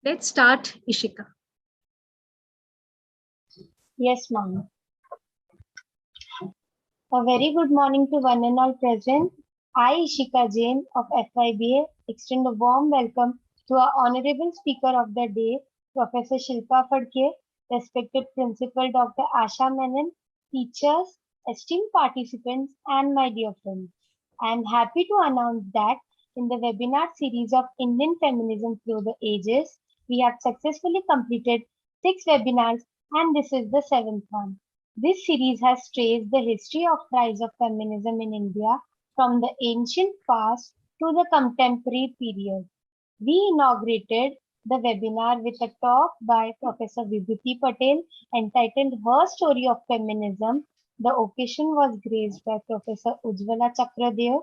Let's start, Ishika. Yes, ma'am. A very good morning to one and all present. I, Ishika Jain of FYBA, extend a warm welcome to our honorable speaker of the day, Professor Shilpa Phadke, respected Principal Dr. Asha Menon, teachers, esteemed participants, and my dear friends. I am happy to announce that in the webinar series of Indian Feminism Through the Ages, we have successfully completed 6 webinars and this is the 7th one. This series has traced the history of rise of feminism in India from the ancient past to the contemporary period. We inaugurated the webinar with a talk by Professor Vibhuti Patel entitled Her Story of Feminism. The occasion was graced by Professor Ujjwala Chakradev,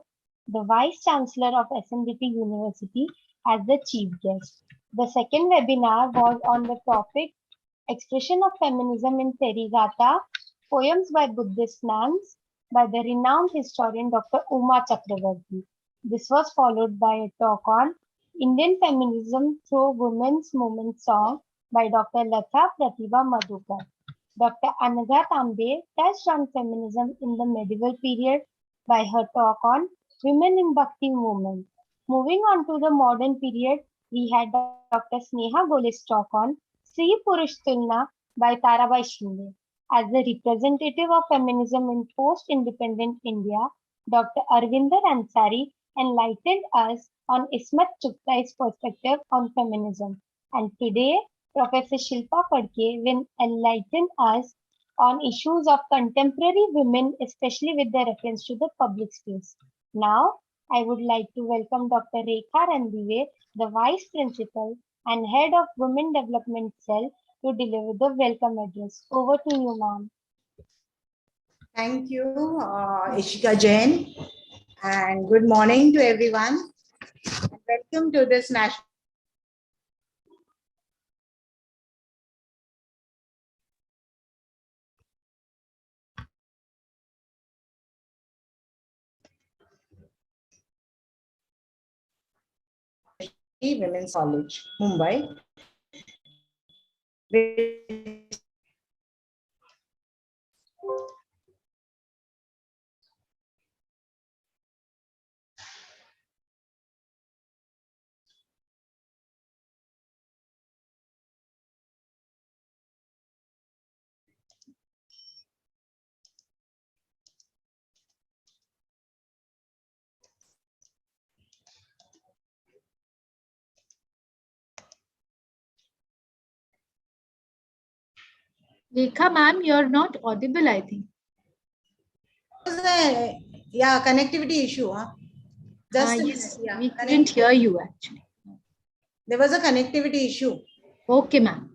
the Vice Chancellor of SNDT University, as the chief guest. The second webinar was on the topic Expression of Feminism in Terigata, Poems by Buddhist Nuns by the renowned historian Dr. Uma Chakravarti. This was followed by a talk on Indian Feminism Through Women's Movement Song by Dr. Latha Pratibha Madhukar. Dr. Anagha Tambe touched on feminism in the medieval period by her talk on Women in Bhakti Movement. Moving on to the modern period, we had Dr. Sneha Gole's talk on Sri Purush Tulna by Tarabai Shinde. As the representative of feminism in post-independent India, Dr. Arvinder Ansari enlightened us on Ismat Chughtai's perspective on feminism. And today, Professor Shilpa Phadke will enlighten us on issues of contemporary women, especially with the reference to the public space. Now, I would like to welcome Dr. Rekha Randive, the Vice Principal and Head of Women Development Cell, to deliver the welcome address. Over to you, ma'am. Thank you, Ishika Jain, and good morning to everyone. And welcome to this national Women's College, Mumbai. Rekha, ma'am, you're not audible, I think. Yeah, connectivity issue. Huh? Yes, yeah, we couldn't hear you actually. There was a connectivity issue. Okay, ma'am.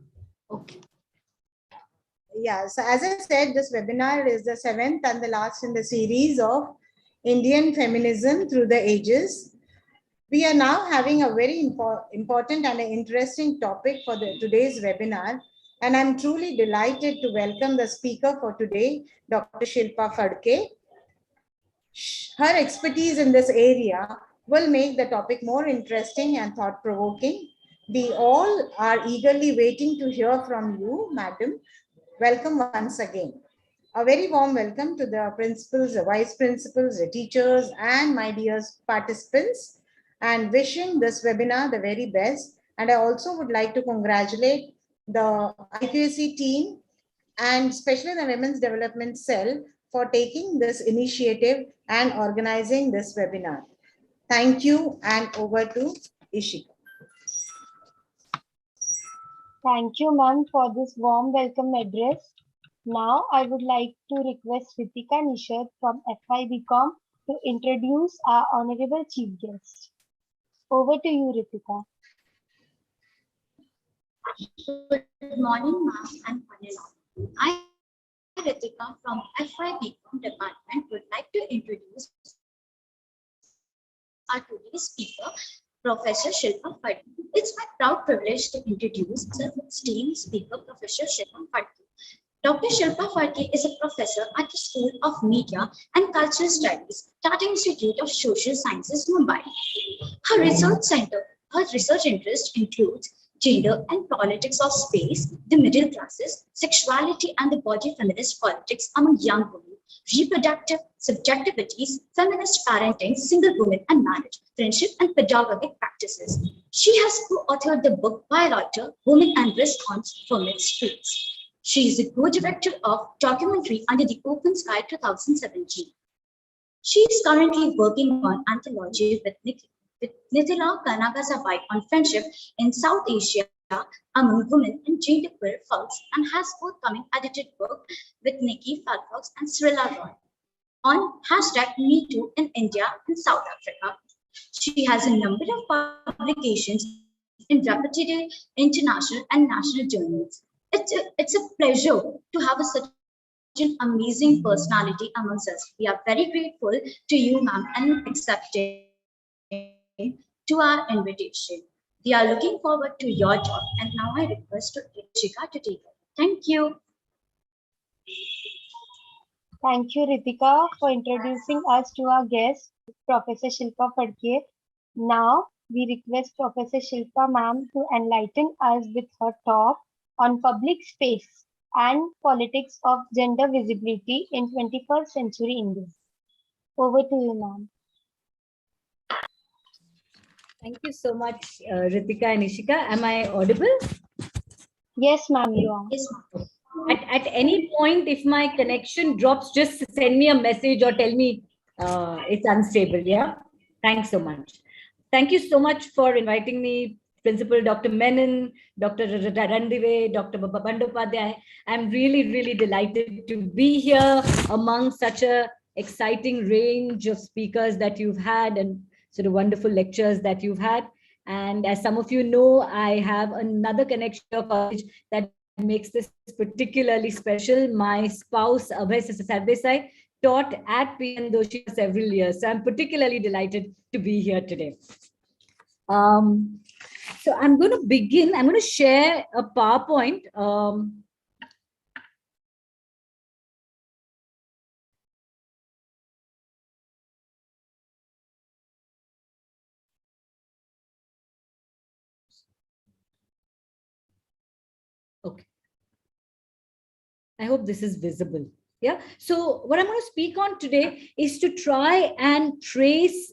Okay. Yeah, so as I said, this webinar is the 7th and the last in the series of Indian Feminism Through the Ages. We are now having a very important and an interesting topic for today's webinar. And I'm truly delighted to welcome the speaker for today, Dr. Shilpa Phadke. Her expertise in this area will make the topic more interesting and thought-provoking. We all are eagerly waiting to hear from you, madam. Welcome once again. A very warm welcome to the principals, the vice principals, the teachers, and my dear participants, and wishing this webinar the very best. And I also would like to congratulate the IQAC team and especially the Women's Development Cell for taking this initiative and organizing this webinar. Thank you, and over to Ishika. Thank you, ma'am, for this warm welcome address. Now, I would like to request Ritika Nishad from FIBCom to introduce our honorable chief guest. Over to you, Ritika. Good morning, ma'am and panel. I, Ritika from FIBCom department, would like to introduce our today's speaker, Professor Shilpa Phadke. It's my proud privilege to introduce the esteemed speaker, Professor Shilpa Phadke. Dr. Shilpa Phadke is a professor at the School of Media and Cultural Studies, Tata Institute of Social Sciences, Mumbai. Her research interests includes gender and politics of space, the middle classes, sexuality and the body feminist politics among young women, reproductive subjectivities, feminist parenting, single women and marriage, friendship and pedagogic practices. She has co-authored the book by Loiter, Women and Response for Mixed Streets. She is the co-director of documentary Under the Open Sky 2017. She is currently working on anthology with Ntcaa on friendship in South Asia among women and genderqueer folks, and has forthcoming edited work with Nikki Falfox and Srila Roy on #MeToo in India and South Africa. She has a number of publications in reputed international and national journals. It's a pleasure to have such an amazing personality amongst us. We are very grateful to you, ma'am, and accepting to our invitation. We are looking forward to your talk, and now I request to Ntcaa to take over. Thank you. Thank you, Ritika, for introducing us to our guest, Professor Shilpa Phadke. Now, we request Professor Shilpa ma'am to enlighten us with her talk on public space and politics of gender visibility in 21st century India. Over to you, ma'am. Thank you so much, Ritika and Ishika. Am I audible? Yes, ma'am, you are. Yes, ma'am. At any point, if my connection drops, just send me a message or tell me it's unstable. Yeah. Thanks so much. Thank you so much for inviting me, Principal Dr. Menon, Dr. Randive, Dr. Bandopadhyay. I'm really, really delighted to be here among such a exciting range of speakers that you've had and sort of wonderful lectures that you've had. And as some of you know, I have another connection to college that makes this particularly special. My spouse, Abhay Sardesai, taught at PN Doshi for several years. So I'm particularly delighted to be here today. So I'm going to begin. I'm going to share a PowerPoint. Okay. I hope this is visible. Yeah. So what I'm going to speak on today is to try and trace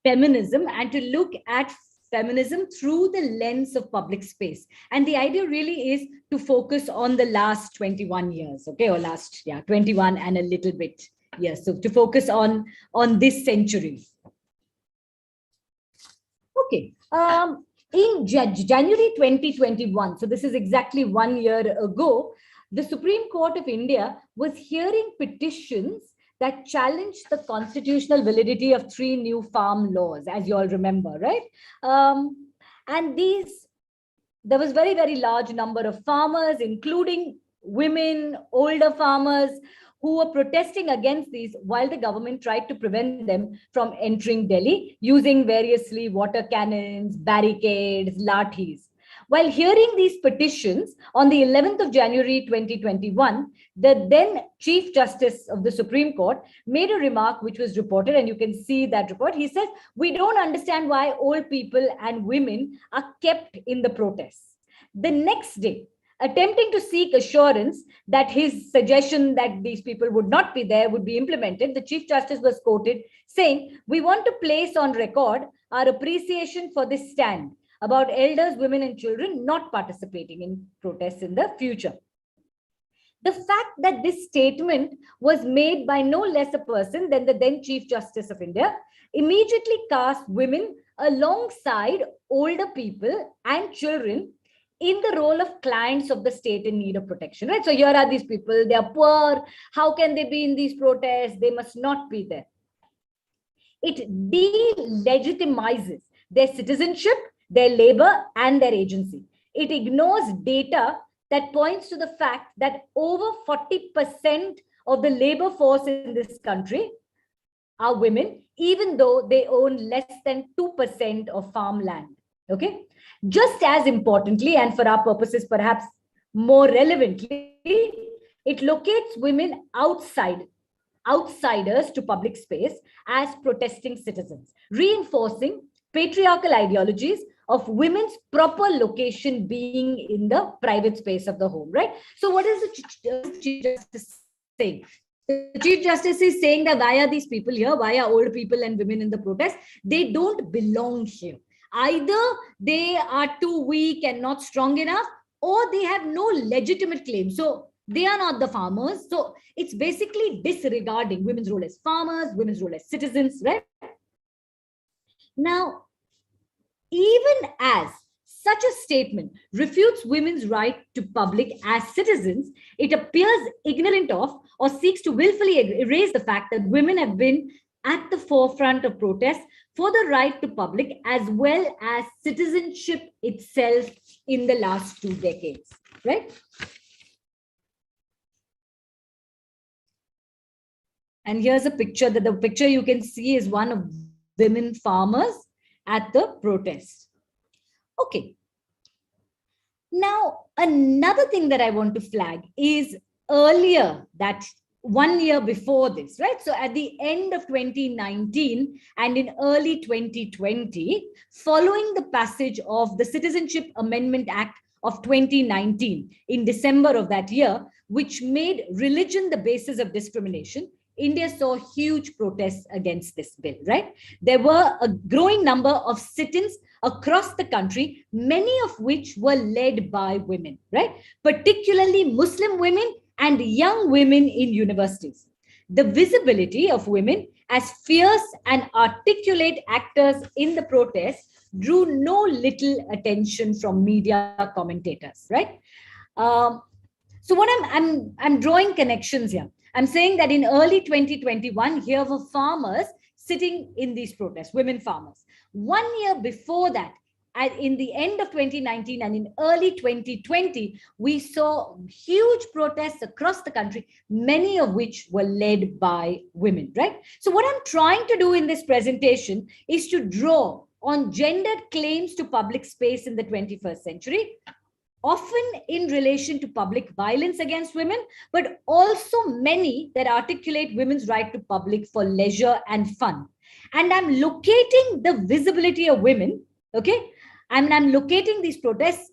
feminism and to look at feminism through the lens of public space. And the idea really is to focus on the last 21 years, okay, or last, 21 and a little bit. Yes, so to focus on this century. Okay. In January 2021, so this is exactly 1 year ago, the Supreme Court of India was hearing petitions that challenged the constitutional validity of 3 new farm laws, as you all remember, right? And there was very, very large number of farmers, including women, older farmers, who were protesting against these while the government tried to prevent them from entering Delhi using variously water cannons, barricades, lathis. While hearing these petitions on the 11th of January 2021, the then Chief Justice of the Supreme Court made a remark which was reported, and you can see that report. He said, "We don't understand why old people and women are kept in the protests." The next day, attempting to seek assurance that his suggestion that these people would not be there would be implemented, the Chief Justice was quoted saying, "We want to place on record our appreciation for this stand about elders, women, and children not participating in protests in the future." The fact that this statement was made by no less a person than the then Chief Justice of India immediately cast women alongside older people and children in the role of clients of the state in need of protection, right? So here are these people, they are poor. How can they be in these protests? They must not be there. It delegitimizes their citizenship, their labor, and their agency. It ignores data that points to the fact that over 40% of the labor force in this country are women, even though they own less than 2% of farmland. Okay. Just as importantly, and for our purposes, perhaps more relevantly, it locates women outsiders to public space as protesting citizens, reinforcing patriarchal ideologies of women's proper location being in the private space of the home, right? So what is the Chief Justice saying? The Chief Justice is saying that why are these people here? Why are old people and women in the protest? They don't belong here. Either they are too weak and not strong enough, or they have no legitimate claim. So they are not the farmers. So it's basically disregarding women's role as farmers, women's role as citizens, right? Now, even as such a statement refutes women's right to public as citizens, it appears ignorant of or seeks to willfully erase the fact that women have been at the forefront of protests for the right to public as well as citizenship itself in the last 2 decades, right? And here's a picture. The picture you can see is one of women farmers at the protest. Okay. Now, another thing that I want to flag is earlier, that 1 year before this, right? So at the end of 2019 and in early 2020, following the passage of the Citizenship Amendment Act of 2019 in December of that year, which made religion the basis of discrimination, India saw huge protests against this bill, right? There were a growing number of sit-ins across the country, many of which were led by women, right? Particularly Muslim women and young women in universities. The visibility of women as fierce and articulate actors in the protest drew no little attention from media commentators, right? So what I'm drawing connections here. I'm saying that in early 2021, here were farmers sitting in these protests, women farmers. 1 year before that, in the end of 2019 and in early 2020, we saw huge protests across the country, many of which were led by women, right? So what I'm trying to do in this presentation is to draw on gendered claims to public space in the 21st century, often in relation to public violence against women, but also many that articulate women's right to public for leisure and fun. And I'm locating the visibility of women, okay? I'm locating these protests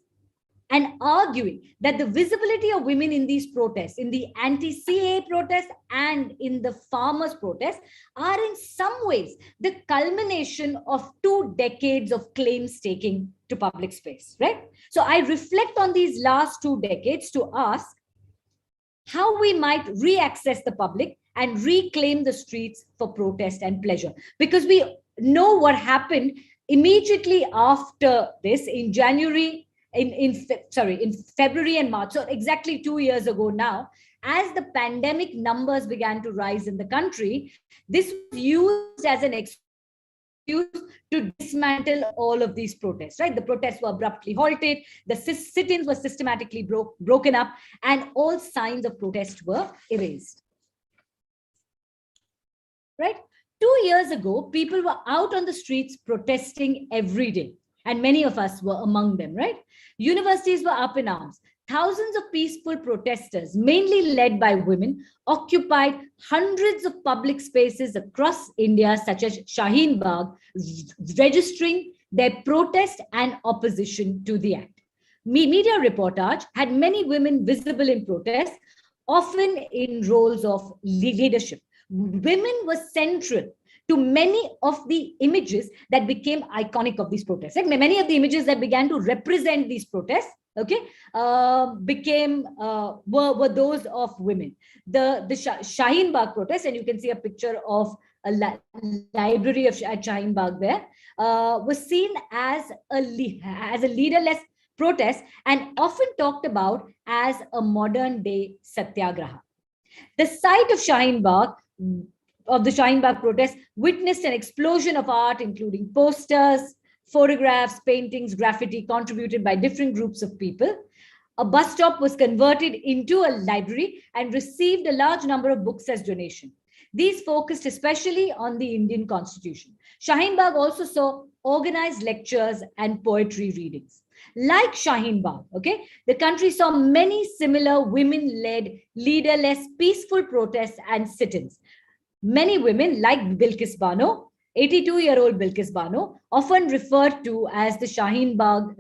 and arguing that the visibility of women in these protests, in the anti-CAA protest and in the farmers' protest, are in some ways the culmination of 2 decades of claims taking to public space, right? So I reflect on these last 2 decades to ask how we might re-access the public and reclaim the streets for protest and pleasure. Because we know what happened immediately after this in January, in February and March, so exactly 2 years ago now, as the pandemic numbers began to rise in the country, this was used as an excuse to dismantle all of these protests, right? The protests were abruptly halted, the sit-ins were systematically broken up, and all signs of protest were erased, right? 2 years ago, people were out on the streets protesting every day, and many of us were among them, right? Universities were up in arms. Thousands of peaceful protesters, mainly led by women, occupied hundreds of public spaces across India, such as Shaheen Bagh, registering their protest and opposition to the act. Media reportage had many women visible in protest, often in roles of leadership. Women were central to many of the images that became iconic of these protests. Like many of the images that began to represent these protests, okay, were those of women. The Shaheen Bagh protest, and you can see a picture of a library at Shaheen Bagh there, was seen as a leaderless protest and often talked about as a modern day satyagraha. The site of Shaheen Bagh, of the Shaheen Bagh protest, witnessed an explosion of art, including posters, photographs, paintings, graffiti contributed by different groups of people. A bus stop was converted into a library and received a large number of books as donation. These focused especially on the Indian Constitution. Shaheen Bagh also saw organized lectures and poetry readings. Like Shaheen Bagh, okay, the country saw many similar women-led, leaderless, peaceful protests and sit-ins. Many women, like Bilkis Bano, 82-year-old Bilkis Bano, often referred to as the Shaheen Bagh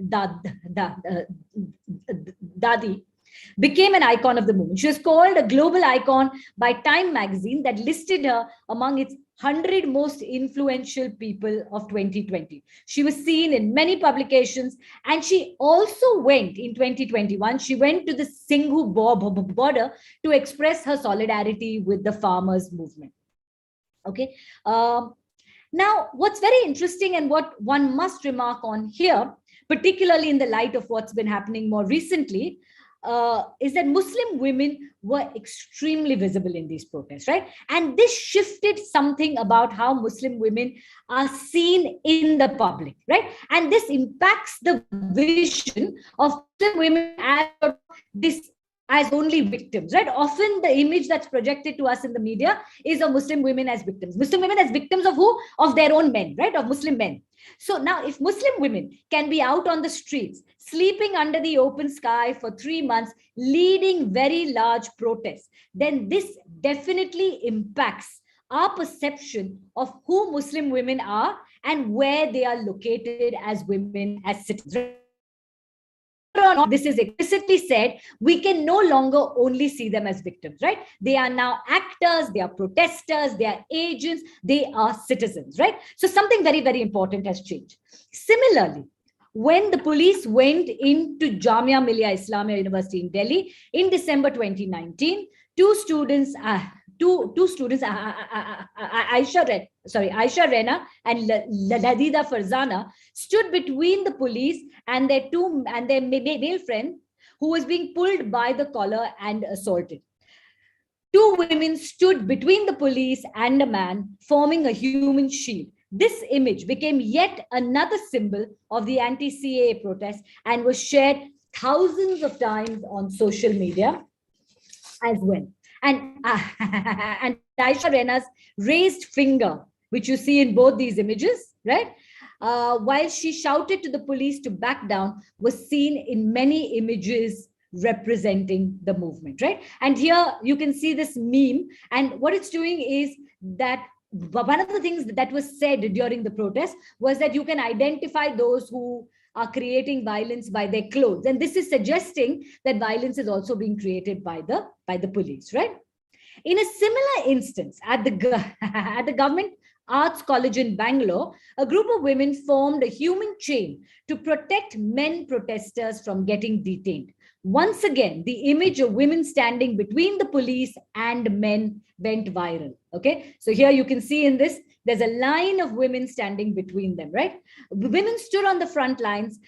Dadi, became an icon of the movement. She was called a global icon by Time magazine that listed her among its 100 most influential people of 2020. She was seen in many publications, and she also went in 2021, she went to the Singhu border to express her solidarity with the farmers movement. Okay. Now, what's very interesting and what one must remark on here, particularly in the light of what's been happening more recently, is that Muslim women were extremely visible in these protests, right? And this shifted something about how Muslim women are seen in the public, right? And this impacts the vision of Muslim women as only victims, right? Often the image that's projected to us in the media is of Muslim women as victims. Muslim women as victims of who? Of their own men, right? Of Muslim men. So now if Muslim women can be out on the streets, sleeping under the open sky for 3 months, leading very large protests, then this definitely impacts our perception of who Muslim women are and where they are located as women, as citizens. This is explicitly said, we can no longer only see them as victims, right? They are now actors, they are protesters, they are agents, they are citizens, right? So something very, very important has changed. Similarly, when the police went into Jamia Millia Islamia University in Delhi in December 2019, two students, Aisha Rena and Ladida Farzana, stood between the police and their male friend who was being pulled by the collar and assaulted. Two women stood between the police and a man, forming a human shield. This image became yet another symbol of the anti-CAA protest and was shared thousands of times on social media as well. And Aisha Rena's raised finger, which you see in both these images, right? While she shouted to the police to back down, was seen in many images representing the movement, right? And here you can see this meme, and what it's doing is that one of the things that was said during the protest was that you can identify those who are creating violence by their clothes. And this is suggesting that violence is also being created by the police, right? In a similar instance, at the Government Arts College in Bangalore, a group of women formed a human chain to protect men protesters from getting detained. Once again, the image of women standing between the police and men went viral. Okay, so here you can see in this, there's a line of women standing between them, right? Women stood on the front lines,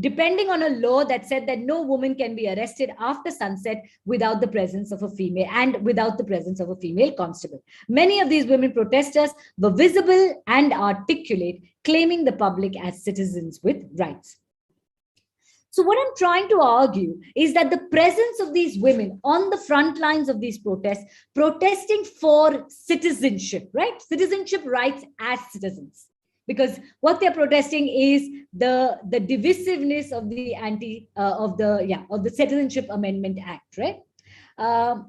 depending on a law that said that no woman can be arrested after sunset without the presence of a female and without the presence of a female constable. Many of these women protesters were visible and articulate, claiming the public as citizens with rights. So what I'm trying to argue is that the presence of these women on the front lines of these protests, protesting for citizenship, right? Citizenship rights as citizens. Because what they're protesting is the divisiveness of the of the Citizenship Amendment Act, right? Now,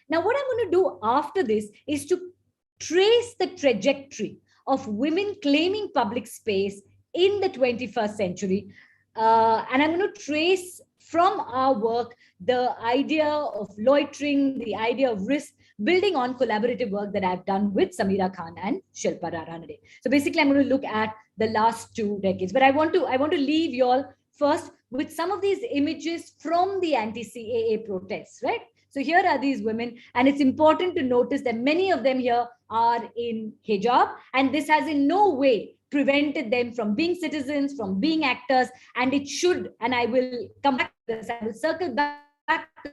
what I'm going to do after this is to trace the trajectory of women claiming public space in the 21st century. And I'm going to trace from our work the idea of loitering, the idea of risk, building on collaborative work that I've done with Samira Khan and Shilpa Ranade. So basically, I'm going to look at the last 2 decades. But I want to leave you all first with some of these images from the anti-CAA protests, right? So here are these women, and it's important to notice that many of them here are in hijab, and this has in no way prevented them from being citizens, from being actors, and it should, and I will come back to this, I will circle back to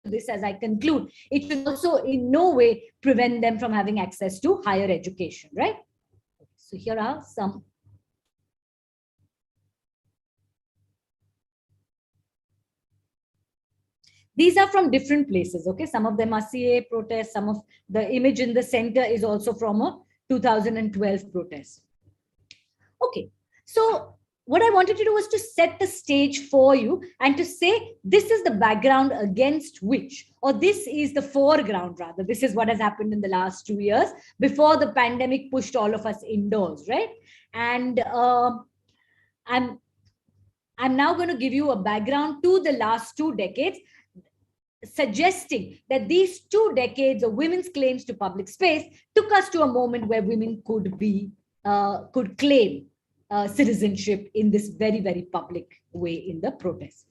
this as I conclude, it should also in no way prevent them from having access to higher education, right? So here are some. These are from different places, okay? Some of them are CAA protests, some of the image in the center is also from a 2012 protest. Okay, so what I wanted to do was to set the stage for you and to say, this is the background against which, or this is the foreground rather. This is what has happened in the last 2 years before the pandemic pushed all of us indoors, right? And I'm now going to give you a background to the last 2 decades, suggesting that these 2 decades of women's claims to public space took us to a moment where women could claim citizenship in this very, very public way in the protest.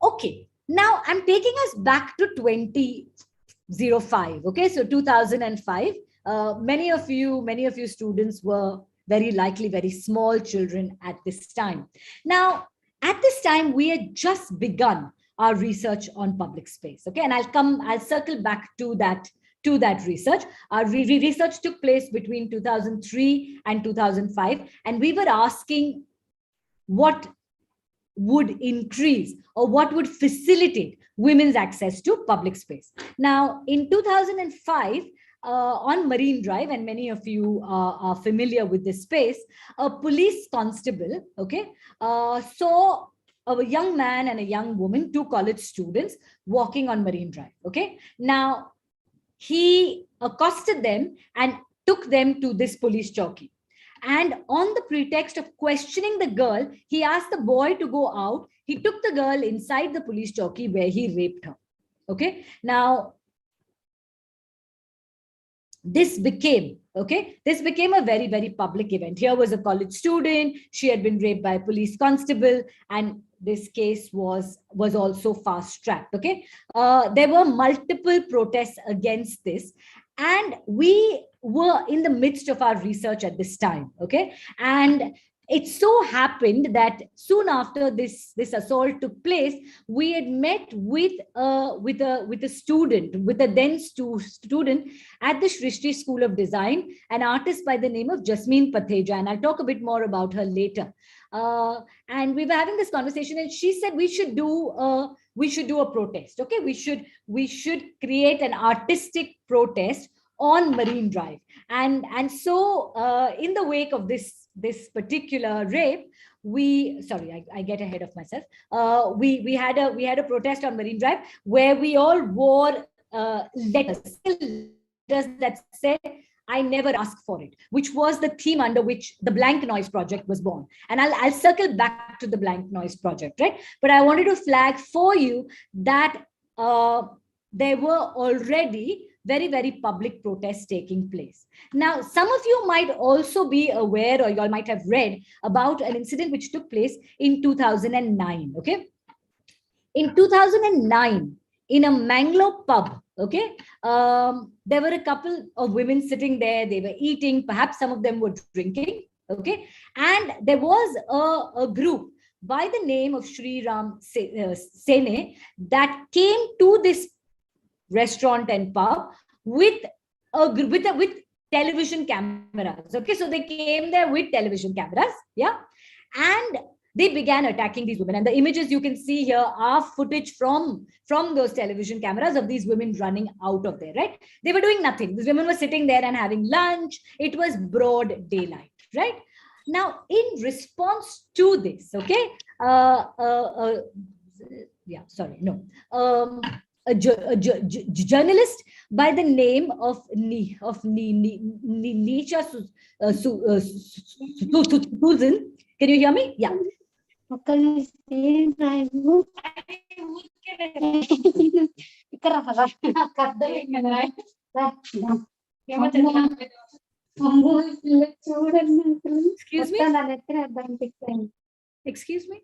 Okay, now I'm taking us back to 2005. Okay, so 2005. Many of you students were very likely very small children at this time. Now, at this time, we had just begun our research on public space. Okay, and I'll circle back to that research. Our research took place between 2003 and 2005, and we were asking what would increase or what would facilitate women's access to public space. Now, in 2005, on Marine Drive, and many of you are familiar with this space, a police constable, okay, saw a young man and a young woman, 2 college students, walking on Marine Drive. Okay, now he accosted them and took them to this police chowki. And on the pretext of questioning the girl, he asked the boy to go out. He took the girl inside the police chowki where he raped her. Okay, now this became a very, very public event. Here was a college student. She had been raped by a police constable, and this case was also fast tracked. Okay, there were multiple protests against this, and we were in the midst of our research at this time. Okay, and it so happened that soon after this assault took place, we had met with a student at the Shrishti School of Design, an artist by the name of Jasmine Patheja, and I'll talk a bit more about her later. And we were having this conversation, and she said we should do a protest. Okay, we should create an artistic protest on Marine Drive, and so in the wake of this particular rape, I get ahead of myself. We had a protest on Marine Drive where we all wore letters that said, "I never asked for it," which was the theme under which the Blank Noise Project was born. And I'll circle back to the Blank Noise Project, right? But I wanted to flag for you that there were already very, very public protests taking place. Now, some of you might also be aware, or you all might have read about an incident which took place in 2009. Okay, in 2009, in a Mangalore pub, okay, there were a couple of women sitting there. They were eating. Perhaps some of them were drinking. Okay, and there was a group by the name of Shri Ram Sene that came to this restaurant and pub with television cameras. Okay, so they came there with television cameras, yeah, and they began attacking these women. And the images you can see here are footage from those television cameras of these women running out of there, right? They were doing nothing. These women were sitting there and having lunch. It was broad daylight, right? Now, in response to this, okay, a journalist by the name of Ntcaa Susan. Can you hear me? Yeah. Excuse me?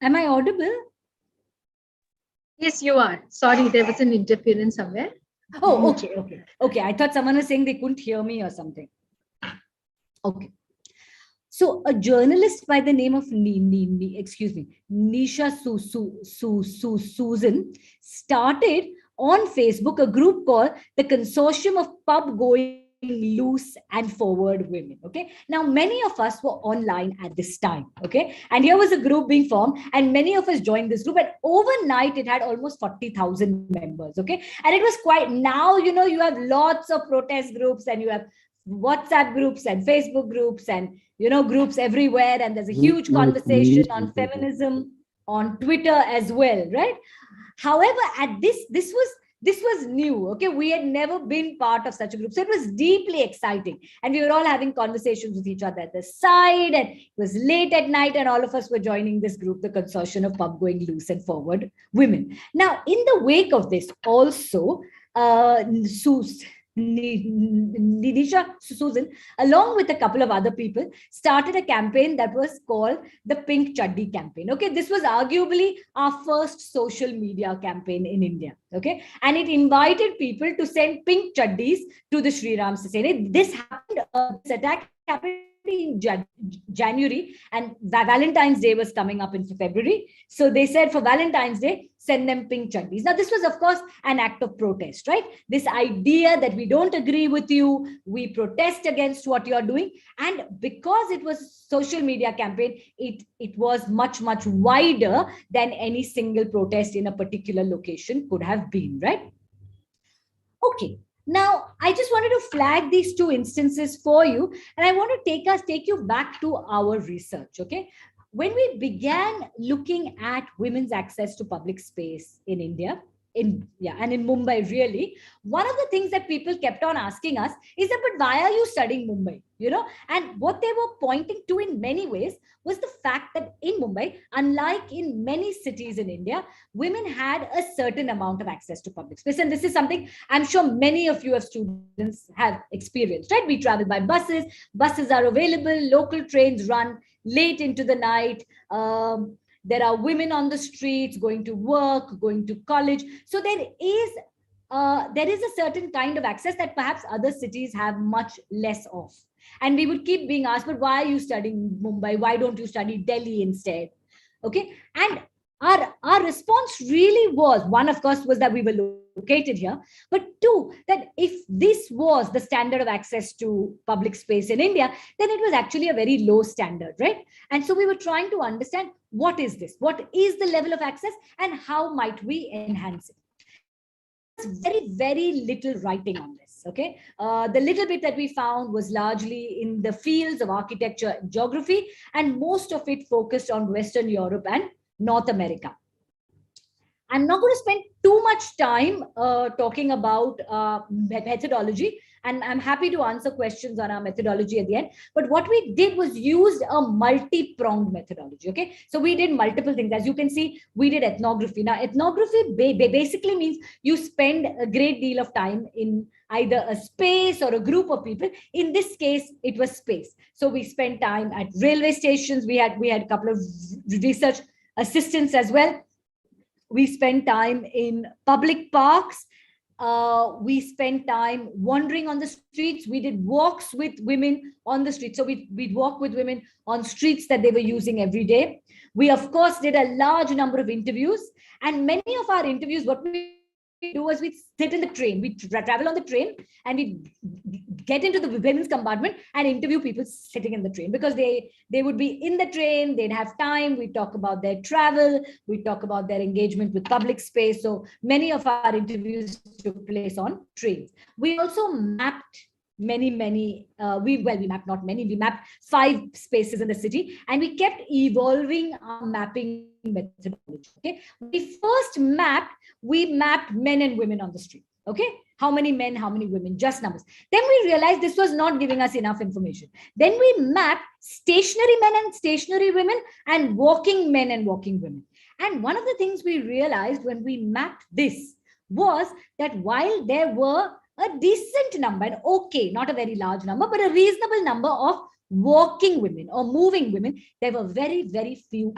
Am I audible? Yes, you are. Sorry, there was an interference somewhere. Oh, okay. I thought someone was saying they couldn't hear me or something. Okay. So a journalist by the name of Ntcaa Susan started on Facebook a group called the Consortium of Pub Going Loose and Forward Women. Okay, now many of us were online at this time. Okay, and here was a group being formed, and many of us joined this group, and overnight it had almost 40,000 members. Okay, and it was quite, now you have lots of protest groups, and you have WhatsApp groups and Facebook groups and, groups everywhere. And there's a huge conversation on feminism on Twitter as well, right? However, at this was new. Okay, we had never been part of such a group, so it was deeply exciting, and we were all having conversations with each other at the side, and it was late at night, and all of us were joining this group, the Consortium of Pub Going Loose and Forward Women. Now, in the wake of this, also, Susan, along with a couple of other people, started a campaign that was called the Pink Chaddi campaign. Okay, this was arguably our first social media campaign in India. Okay, and it invited people to send pink chaddis to the Sri Ram Sasene. This happened, this attack happened in January, and Valentine's Day was coming up in February. So they said for Valentine's Day, send them pink chaddis. Now, this was, of course, an act of protest, right? This idea that we don't agree with you, we protest against what you're doing. And because it was a social media campaign, it was much, much wider than any single protest in a particular location could have been, right? Okay. Now, I just wanted to flag these two instances for you, and I want to take you back to our research, okay? When we began looking at women's access to public space in India, and in Mumbai, really, one of the things that people kept on asking us is that, but why are you studying Mumbai? And what they were pointing to in many ways was the fact that in Mumbai, unlike in many cities in India, women had a certain amount of access to public space. And this is something I'm sure many of you as students have experienced, right? We travel by buses. Buses are available. Local trains run late into the night. There are women on the streets going to work, going to college. So there is a certain kind of access that perhaps other cities have much less of. And we would keep being asked, but why are you studying Mumbai? Why don't you study Delhi instead? Okay. And our response really was, one, of course, was that we were located here, but two, that if this was the standard of access to public space in India, then it was actually a very low standard, right? And so we were trying to understand, what is this? What is the level of access and how might we enhance it? There's very, very little writing on this, okay? The little bit that we found was largely in the fields of architecture and geography, and most of it focused on Western Europe and North America. I'm not going to spend too much time talking about methodology, and I'm happy to answer questions on our methodology at the end. But what we did was used a multi-pronged methodology, okay? So we did multiple things. As you can see, we did ethnography. Now, ethnography basically means you spend a great deal of time in either a space or a group of people. In this case, it was space. So we spent time at railway stations. We had a couple of research assistants as well. We spent time in public parks. We spent time wandering on the streets. We did walks with women on the streets. So we'd walk with women on streets that they were using every day. We, of course, did a large number of interviews. And many of our interviews, what we do was we sit in the train. We travel on the train and we get into the women's compartment and interview people sitting in the train, because they would be in the train, they'd have time. We talk about their travel, we talk about their engagement with public space. So many of our interviews took place on trains. We also mapped we mapped 5 spaces in the city, and we kept evolving our mapping methodology. Okay, we mapped men and women on the street. Okay, how many men, how many women, just numbers. Then we realized this was not giving us enough information. Then we mapped stationary men and stationary women and walking men and walking women. And one of the things we realized when we mapped this was that while there were a decent number, and okay, not a very large number, but a reasonable number of walking women or moving women, there were very, very few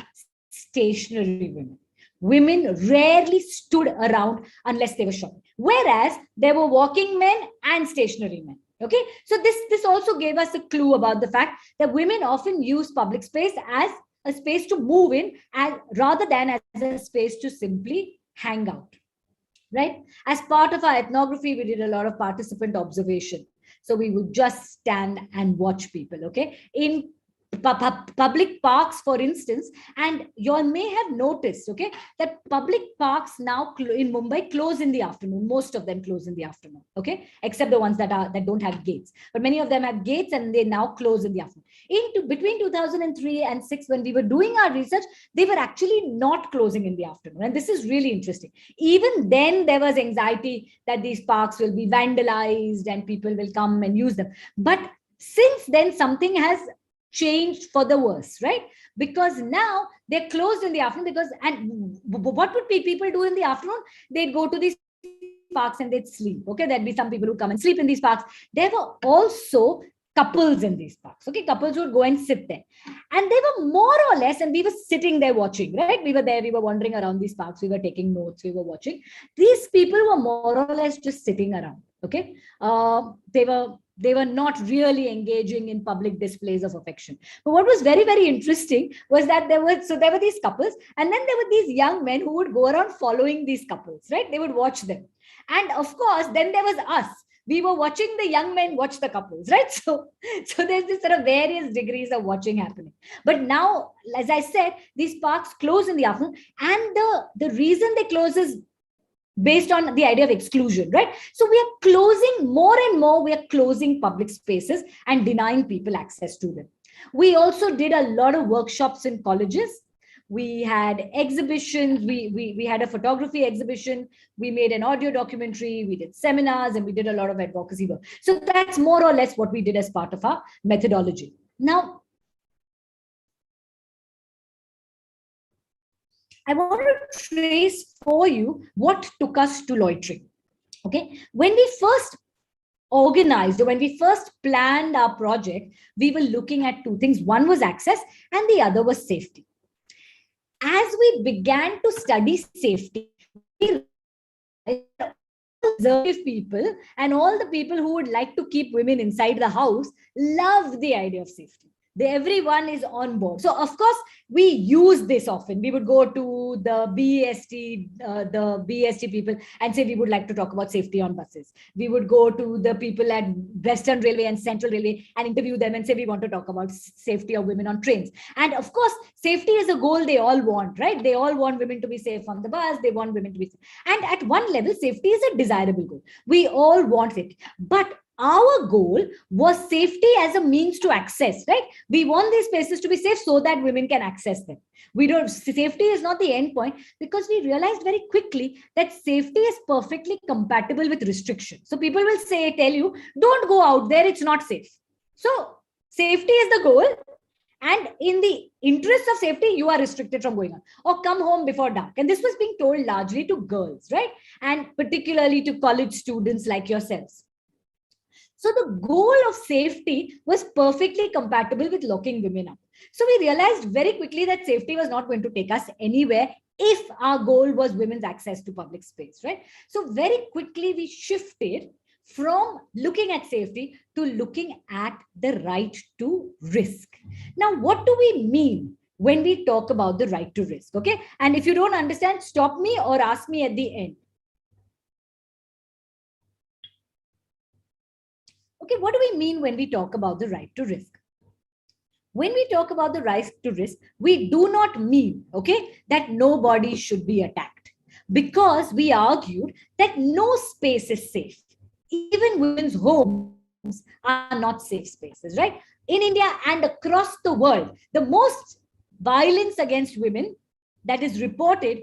stationary women. Women rarely stood around unless they were shopping, whereas there were walking men and stationary men. Okay, so this also gave us a clue about the fact that women often use public space as a space to move in, rather than as a space to simply hang out. Right? As part of our ethnography, we did a lot of participant observation. So we would just stand and watch people, okay? In public parks, for instance, and you all may have noticed, okay, that public parks now in Mumbai close in the afternoon. Most of them close in the afternoon, okay, except the ones that don't have gates. But many of them have gates, and they now close in the afternoon. Between 2003 and 6, when we were doing our research, they were actually not closing in the afternoon, and this is really interesting. Even then, there was anxiety that these parks will be vandalized and people will come and use them. But since then, something has changed for the worse, right? Because now they're closed in the afternoon. And what would people do in the afternoon? They'd go to these parks and they'd sleep. Okay, there'd be some people who come and sleep in these parks. There were also couples in these parks. Okay, couples would go and sit there, and they were more or less, and we were sitting there watching, right? We were there, we were wandering around these parks, we were taking notes, we were watching. These people were more or less just sitting around. Okay, they were not really engaging in public displays of affection. But what was very, very interesting was that there were these couples, and then there were these young men who would go around following these couples, right? They would watch them. And of course, then there was us. We were watching the young men watch the couples, right? So there's this sort of various degrees of watching happening. But now, as I said, these parks close in the afternoon, and the reason they close is based on the idea of exclusion, right? So we are closing more and more, we are closing public spaces and denying people access to them. We also did a lot of workshops in colleges. We had exhibitions, we had a photography exhibition, we made an audio documentary, we did seminars, and we did a lot of advocacy work. So that's more or less what we did as part of our methodology. Now, I want to trace for you what took us to loitering. Okay, when we first organized, or when we first planned our project, we were looking at two things. One was access, and the other was safety. As we began to study safety, we realized people and all the people who would like to keep women inside the house love the idea of safety. Everyone is on board. So of course, we use this often. We would go to the BEST people and say we would like to talk about safety on buses. We would go to the people at Western Railway and Central Railway and interview them and say we want to talk about safety of women on trains. And of course, safety is a goal they all want, right? They all want women to be safe on the bus. They want women to be safe. And at one level, safety is a desirable goal. We all want it. But our goal was safety as a means to access, right? We want these spaces to be safe so that women can access them. Safety is not the end point, because we realized very quickly that safety is perfectly compatible with restriction. So people will tell you, don't go out there, it's not safe. So safety is the goal. And in the interest of safety, you are restricted from going out, or come home before dark. And this was being told largely to girls, right? And particularly to college students like yourselves. So the goal of safety was perfectly compatible with locking women up. So we realized very quickly that safety was not going to take us anywhere if our goal was women's access to public space, right? So very quickly we shifted from looking at safety to looking at the right to risk. Now, what do we mean when we talk about the right to risk? Okay. And if you don't understand, stop me or ask me at the end. Okay, what do we mean when we talk about the right to risk? When we talk about the right to risk, we do not mean, okay, that nobody should be attacked, because we argued that no space is safe. Even women's homes are not safe spaces, right? In India and across the world, the most violence against women that is reported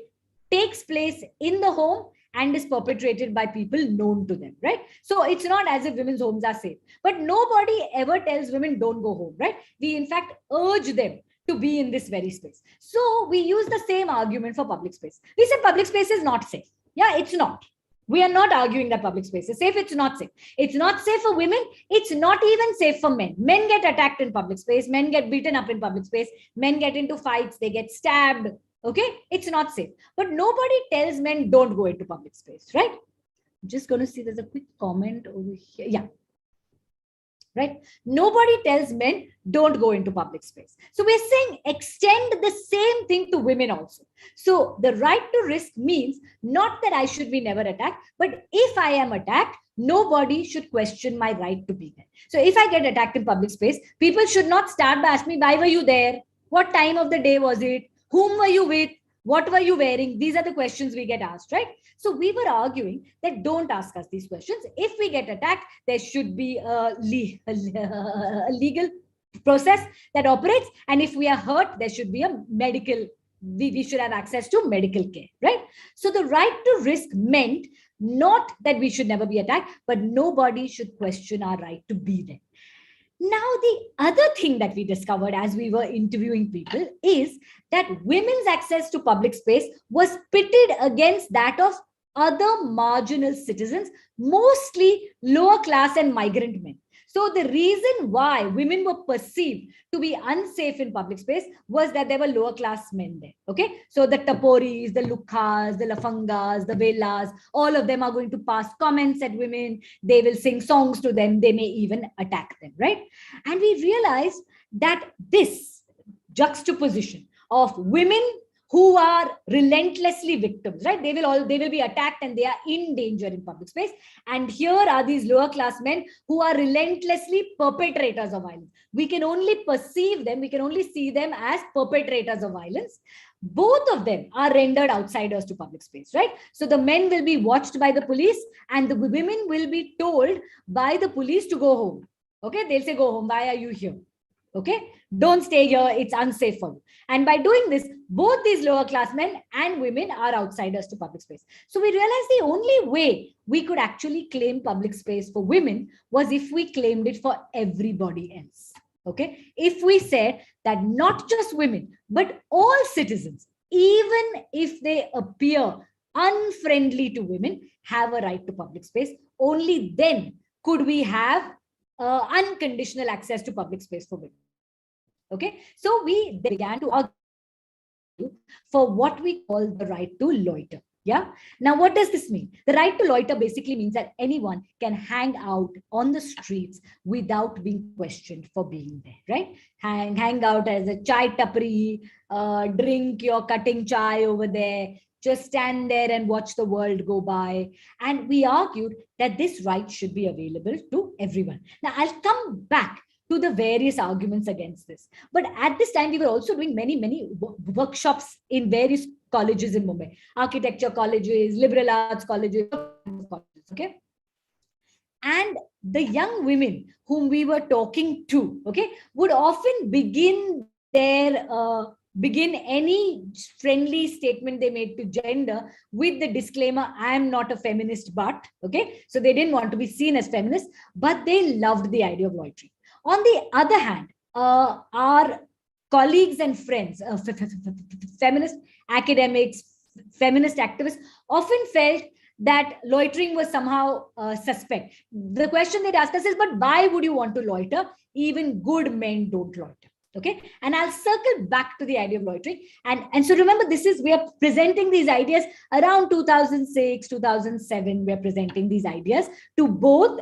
takes place in the home and is perpetrated by people known to them, right? So it's not as if women's homes are safe, but nobody ever tells women don't go home, right? We in fact urge them to be in this very space. So we use the same argument for public space. We said public space is not safe. Yeah, it's not. We are not arguing that public space is safe. It's not safe. It's not safe for women. It's not even safe for men. Men get attacked in public space. Men get beaten up in public space. Men get into fights. They get stabbed. Okay, it's not safe. But nobody tells men don't go into public space, right? I'm just going to see there's a quick comment over here. Yeah. right? Nobody tells men, don't go into public space. So we're saying extend the same thing to women also. So the right to risk means not that I should be never attacked, but if I am attacked, nobody should question my right to be there. So if I get attacked in public space, people should not start by asking me, why were you there? What time of the day was it? Whom were you with? What were you wearing? These are the questions we get asked, right? So we were arguing that don't ask us these questions. If we get attacked, there should be a legal process that operates. And if we are hurt, there should be a medical, we should have access to medical care, right? So the right to risk meant not that we should never be attacked, but nobody should question our right to be there. Now, the other thing that we discovered as we were interviewing people is that women's access to public space was pitted against that of other marginal citizens, mostly lower class and migrant men. So the reason why women were perceived to be unsafe in public space was that there were lower class men there. Okay, so the Taporis, the Lukhas, the Lafangas, the Velas, all of them are going to pass comments at women. They will sing songs to them. They may even attack them, right? And we realized that this juxtaposition of women who are relentlessly victims, right? They will be attacked and they are in danger in public space. And here are these lower class men who are relentlessly perpetrators of violence. We can only perceive them, we can only see them as perpetrators of violence. Both of them are rendered outsiders to public space, right? So the men will be watched by the police and the women will be told by the police to go home. Okay, they'll say, go home, why are you here? Okay, don't stay here, it's unsafe for you. And by doing this, both these lower class men and women are outsiders to public space. So we realized the only way we could actually claim public space for women was if we claimed it for everybody else. Okay, if we said that not just women, but all citizens, even if they appear unfriendly to women, have a right to public space, only then could we have unconditional access to public space for women. Okay, so we began to argue for what we call the right to loiter. Yeah. Now, what does this mean? The right to loiter basically means that anyone can hang out on the streets without being questioned for being there, right? Hang out as a chai tapri, drink your cutting chai over there, just stand there and watch the world go by. And we argued that this right should be available to everyone. Now, I'll come back to the various arguments against this. But at this time, we were also doing many workshops in various colleges in Mumbai, architecture colleges, liberal arts colleges, okay? And the young women whom we were talking to, okay, would often begin any friendly statement they made to gender with the disclaimer, I am not a feminist, but, okay? So they didn't want to be seen as feminists, but they loved the idea of loitering. On the other hand, our colleagues and friends, feminist academics, feminist activists, often felt that loitering was somehow suspect. The question they'd ask us is, but why would you want to loiter? Even good men don't loiter. Okay, and I'll circle back to the idea of loitering. And so remember, we are presenting these ideas around 2006, 2007. We are presenting these ideas to both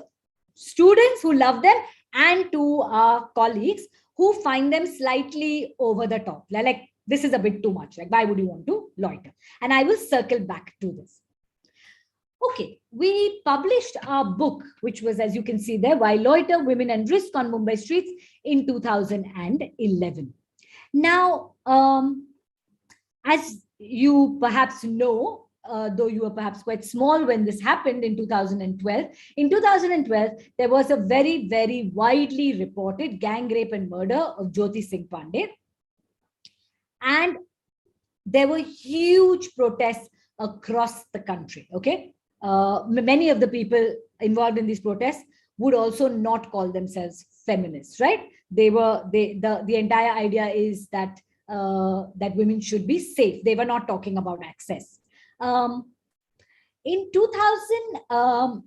students who love them and to our colleagues who find them slightly over the top. Like, this is a bit too much. Like, why would you want to loiter? And I will circle back to this. Okay, we published our book, which was, as you can see there, Why Loiter, Women and Risk on Mumbai Streets in 2011. Now, as you perhaps know, though you were perhaps quite small when this happened in 2012. In 2012, there was a very, very widely reported gang rape and murder of Jyoti Singh Pandey. And there were huge protests across the country, okay? Many of the people involved in these protests would also not call themselves feminists, right? The entire idea is that that women should be safe. They were not talking about access. In 2000, around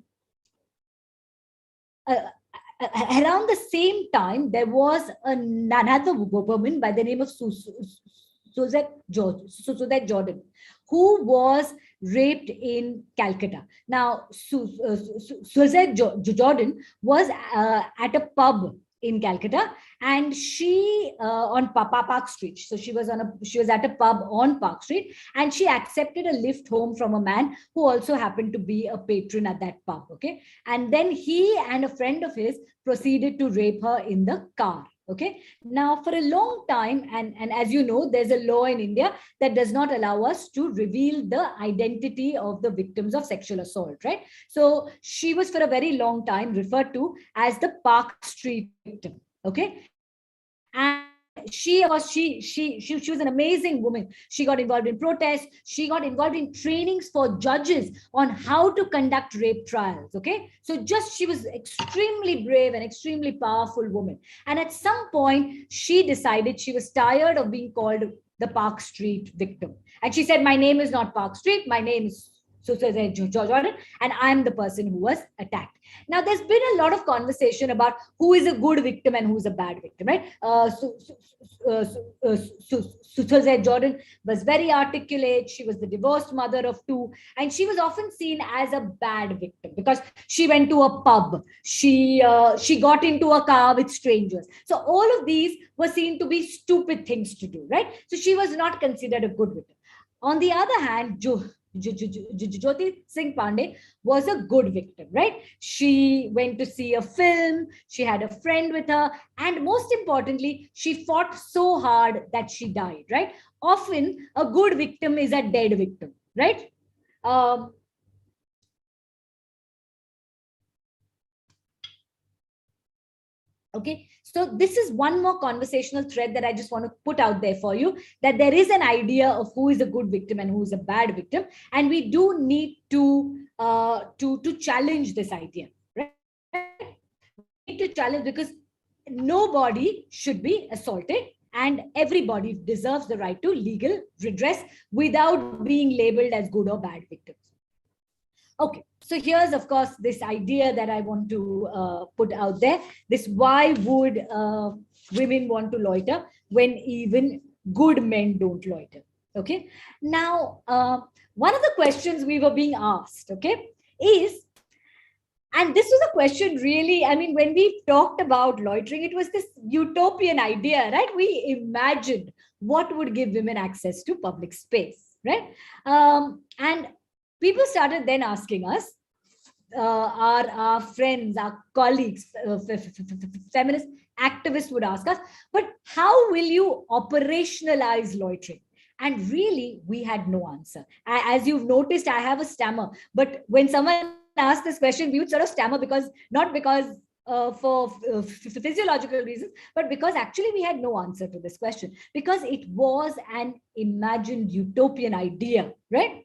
the same time, there was another woman by the name of Suzette Jordan, who was raped in Calcutta. Now, Suzette Jordan was at a pub in Calcutta, and she on Park Street. So she was at a pub on Park Street, and she accepted a lift home from a man who also happened to be a patron at that pub. Okay, and then he and a friend of his proceeded to rape her in the car. Okay, now for a long time, and as you know, there's a law in India that does not allow us to reveal the identity of the victims of sexual assault, right? So she was for a very long time referred to as the Park Street victim. Okay, and she was an amazing woman. She got involved in protests. She got involved in trainings for judges on how to conduct rape trials. Okay, so she was extremely brave and extremely powerful woman. And at some point, she decided she was tired of being called the Park Street victim, and she said, "My name is not Park Street. My name is Suzette Jordan, and I'm the person who was attacked." Now, there's been a lot of conversation about who is a good victim and who's a bad victim, right? Suzette Jordan was very articulate. She was the divorced mother of two, and she was often seen as a bad victim because she went to a pub. She got into a car with strangers. So all of these were seen to be stupid things to do, right? So she was not considered a good victim. On the other hand, Jyoti Singh Pandey was a good victim, right? She went to see a film, she had a friend with her, and most importantly, she fought so hard that she died, right? Often, a good victim is a dead victim, right? Okay, so this is one more conversational thread that I just want to put out there for you, that there is an idea of who is a good victim and who is a bad victim, and we do need to challenge this idea, right? We need to challenge, because nobody should be assaulted, and everybody deserves the right to legal redress without being labeled as good or bad victims. Okay, so here's, of course, this idea that I want to put out there. This: why would women want to loiter when even good men don't loiter? Okay, now, one of the questions we were being asked, okay, is, and this was a question really, I mean, when we talked about loitering, it was this utopian idea, right? We imagined what would give women access to public space, right? And people started then asking us, our friends, our colleagues, feminist activists would ask us, but how will you operationalize loitering? And really, we had no answer. As you've noticed, I have a stammer, but when someone asked this question, we would sort of stammer, because not because for physiological reasons, but because actually we had no answer to this question, because it was an imagined utopian idea, right?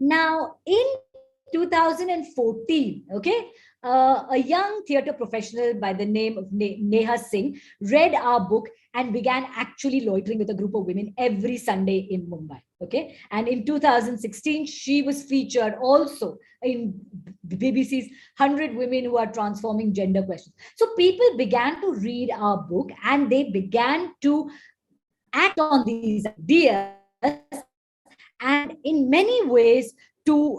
Now, in 2014, okay, a young theatre professional by the name of Ntcaa Singh read our book and began actually loitering with a group of women every Sunday in Mumbai. Okay, and in 2016, she was featured also in BBC's 100 Women Who Are Transforming Gender Questions. So people began to read our book, and they began to act on these ideas, and in many ways to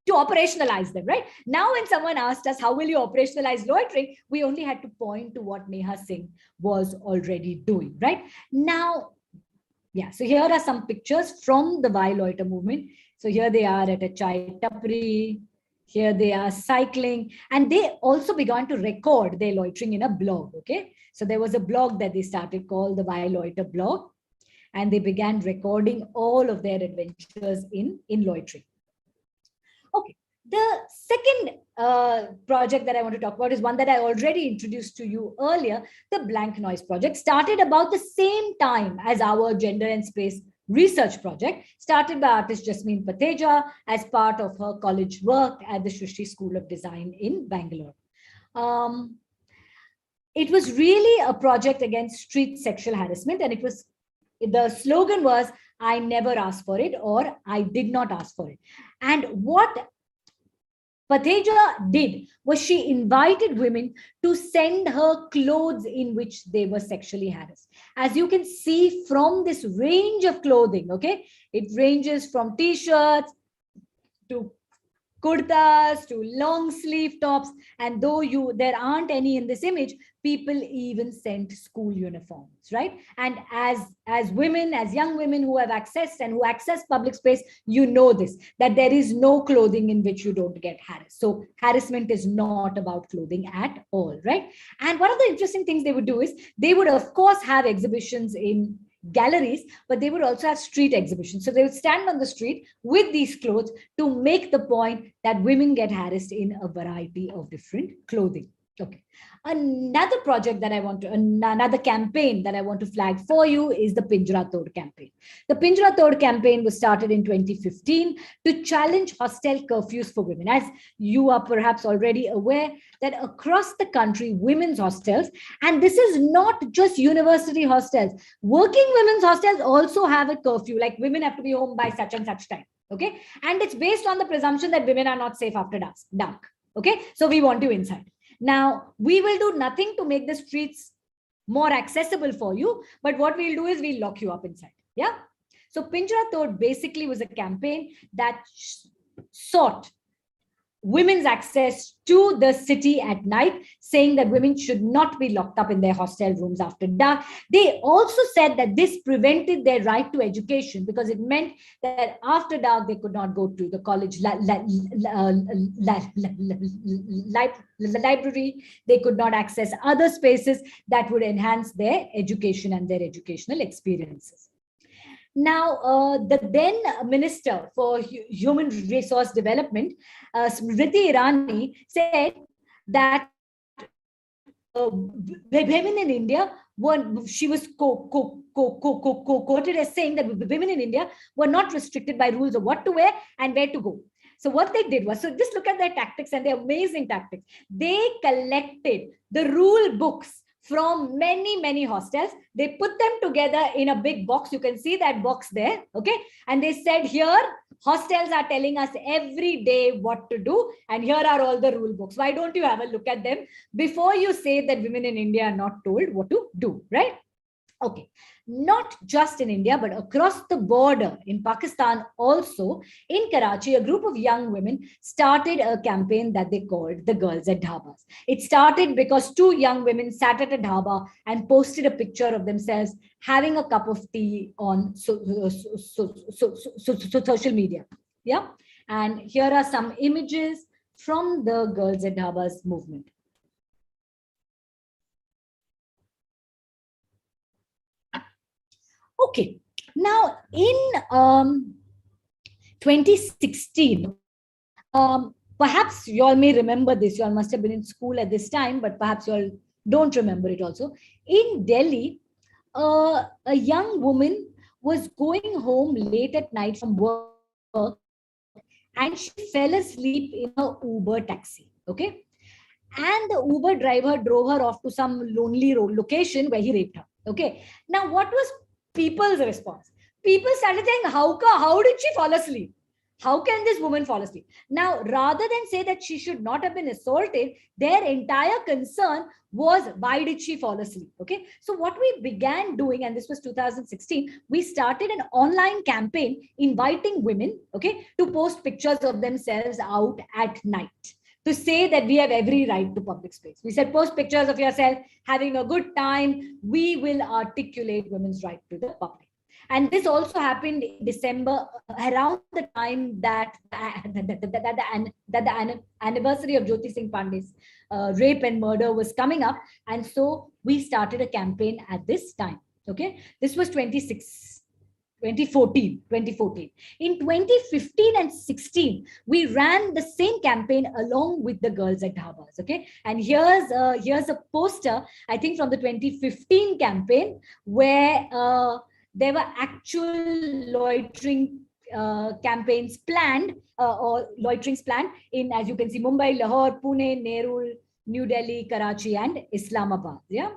operationalize them, right? Now, when someone asked us, how will you operationalize loitering, we only had to point to what Ntcaa Singh was already doing, right? Now, yeah, so here are some pictures from the Why Loiter movement. So here they are at a chai tapri, here they are cycling, and they also began to record their loitering in a blog, okay? So there was a blog that they started called the Why Loiter blog, and they began recording all of their adventures in loitering. Okay, the second project that I want to talk about is one that I already introduced to you earlier. The Blank Noise Project started about the same time as our gender and space research project, started by artist Jasmine Pateja as part of her college work at the Srishti School of Design in Bangalore. It was really a project against street sexual harassment, and the slogan was, I never asked for it, or I did not ask for it. And what Patheja did was she invited women to send her clothes in which they were sexually harassed. As you can see from this range of clothing, okay, it ranges from t-shirts to kurtas to long sleeve tops, and though there aren't any in this image, people even sent school uniforms, right? And as women, as young women who have accessed and who access public space, you know this, that there is no clothing in which you don't get harassed. So harassment is not about clothing at all, right? And one of the interesting things they would do is they would of course have exhibitions in galleries, but they would also have street exhibitions. So they would stand on the street with these clothes to make the point that women get harassed in a variety of different clothing. Okay. Another project that another campaign that I want to flag for you is the Pinjra Tod campaign. The Pinjra Tod campaign was started in 2015 to challenge hostel curfews for women. As you are perhaps already aware that across the country, women's hostels, and this is not just university hostels, working women's hostels also have a curfew, like women have to be home by such and such time. Okay. And it's based on the presumption that women are not safe after dark. Okay. So we want you inside. Now, we will do nothing to make the streets more accessible for you, but what we'll do is we'll lock you up inside. Yeah. So Pinjra Tod basically was a campaign that sought women's access to the city at night, saying that women should not be locked up in their hostel rooms after dark. They also said that this prevented their right to education because it meant that after dark, they could not go to the college library. They could not access other spaces that would enhance their education and their educational experiences. Now, the then Minister for Human Resource Development, Smriti Irani, said that women in India she was quoted as saying that women in India were not restricted by rules of what to wear and where to go. So what they did was, so just look at their tactics and their amazing tactics. They collected the rule books from many hostels. They put them together in a big box. You can see that box there. Okay. And they said, here, hostels are telling us every day what to do. And here are all the rule books. Why don't you have a look at them before you say that women in India are not told what to do, right? Okay. Not just in India, but across the border in Pakistan also, in Karachi, a group of young women started a campaign that they called the Girls at Dhabas. It started because two young women sat at a dhaba and posted a picture of themselves having a cup of tea on social media. Yeah. And here are some images from the Girls at Dhabas movement. Okay, now in 2016, perhaps you all may remember this, you all must have been in school at this time, but perhaps you all don't remember it also. In Delhi, a young woman was going home late at night from work and she fell asleep in a Uber taxi, okay? And the Uber driver drove her off to some lonely location where he raped her, okay? Now, what was people's response? People started saying, how did she fall asleep? How can this woman fall asleep? Now, rather than say that she should not have been assaulted, their entire concern was, why did she fall asleep? Okay. So what we began doing, and this was 2016, we started an online campaign inviting women, okay, to post pictures of themselves out at night, to say that we have every right to public space. We said, post pictures of yourself having a good time. We will articulate women's right to the public. And this also happened in December, around the time that the anniversary of Jyoti Singh Pandey's rape and murder was coming up. And so we started a campaign at this time. Okay, this was 2014. In 2015 and 16, we ran the same campaign along with the Girls at Dhabas. Okay, and here's a poster, I think, from the 2015 campaign where there were actual loitering campaigns planned or loiterings planned in, as you can see, Mumbai, Lahore, Pune, Nerul, New Delhi, Karachi, and Islamabad. Yeah.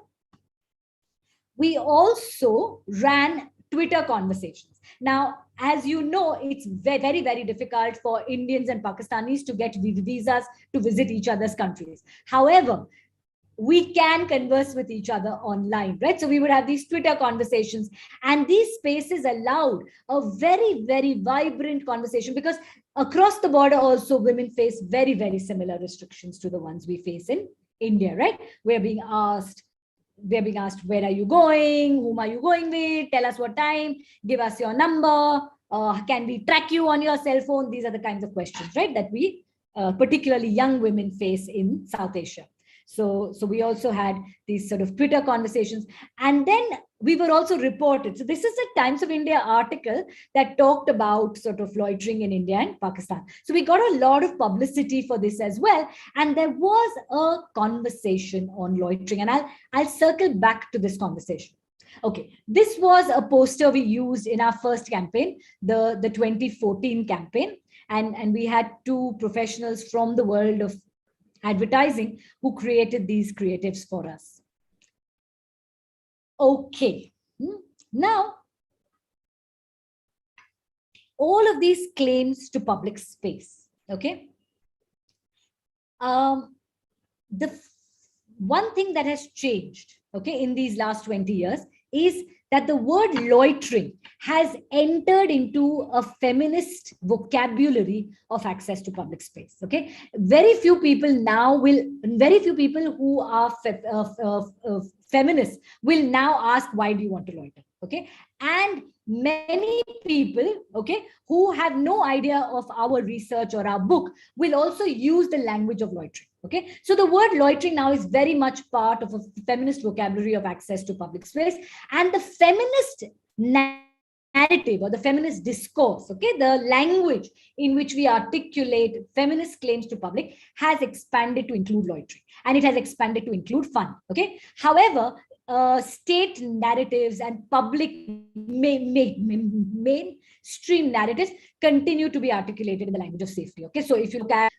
We also ran Twitter conversations. Now, as you know, it's very, very difficult for Indians and Pakistanis to get visas to visit each other's countries. However, we can converse with each other online, right? So we would have these Twitter conversations, and these spaces allowed a very, very vibrant conversation, because across the border also women face very, very similar restrictions to the ones we face in India, right? We're being asked, where are you going? Whom are you going with? Tell us what time, give us your number. Can we track you on your cell phone? These are the kinds of questions, right, that we, particularly young women, face in South Asia. So we also had these sort of Twitter conversations, and then we were also reported. So this is a Times of India article that talked about sort of loitering in India and Pakistan. So we got a lot of publicity for this as well. And there was a conversation on loitering, and I'll circle back to this conversation. Okay, this was a poster we used in our first campaign, the 2014 campaign. And we had two professionals from the world of advertising who created these creatives for us. Okay, now all of these claims to public space, okay? The one thing that has changed, okay, in these last 20 years is that the word loitering has entered into a feminist vocabulary of access to public space. Okay, very few people who are feminists will now ask, why do you want to loiter? Okay, and many people, okay, who have no idea of our research or our book will also use the language of loitering. Okay, so the word loitering now is very much part of a feminist vocabulary of access to public space, and the feminist narrative or the feminist discourse, okay, the language in which we articulate feminist claims to public has expanded to include loitering, and it has expanded to include fun. Okay, however, state narratives and public mainstream narratives continue to be articulated in the language of safety. Okay, so if you look at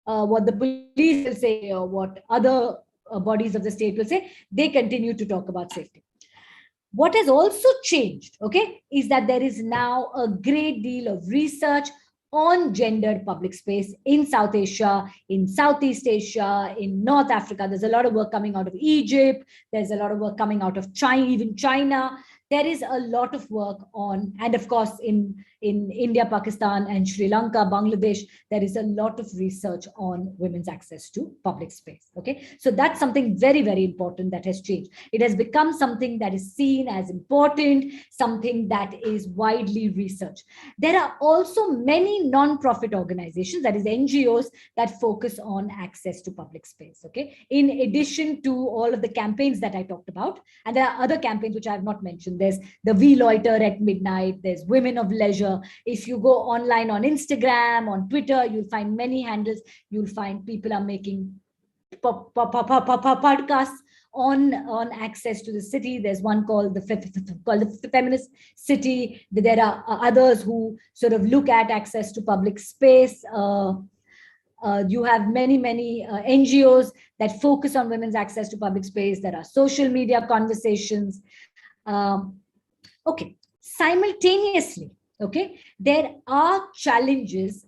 what the police will say or what other bodies of the state will say, they continue to talk about safety. What has also changed, okay, is that there is now a great deal of research on gendered public space in South Asia, in Southeast Asia, in North Africa. There's a lot of work coming out of Egypt. There's a lot of work coming out of China, even China. There is a lot of work on, and of course, in India, Pakistan, and Sri Lanka, Bangladesh, there is a lot of research on women's access to public space. Okay, so that's something very, very important that has changed. It has become something that is seen as important, something that is widely researched. There are also many non-profit organizations, that is NGOs, that focus on access to public space. Okay, in addition to all of the campaigns that I talked about, and there are other campaigns which I have not mentioned. There's the We Loiter at Midnight, there's Women of Leisure. If you go online on Instagram, on Twitter, you'll find many handles. You'll find people are making podcasts on access to the city. There's one called the Feminist City. There are others who sort of look at access to public space. You have many NGOs that focus on women's access to public space. There are social media conversations. Okay, simultaneously, okay, there are challenges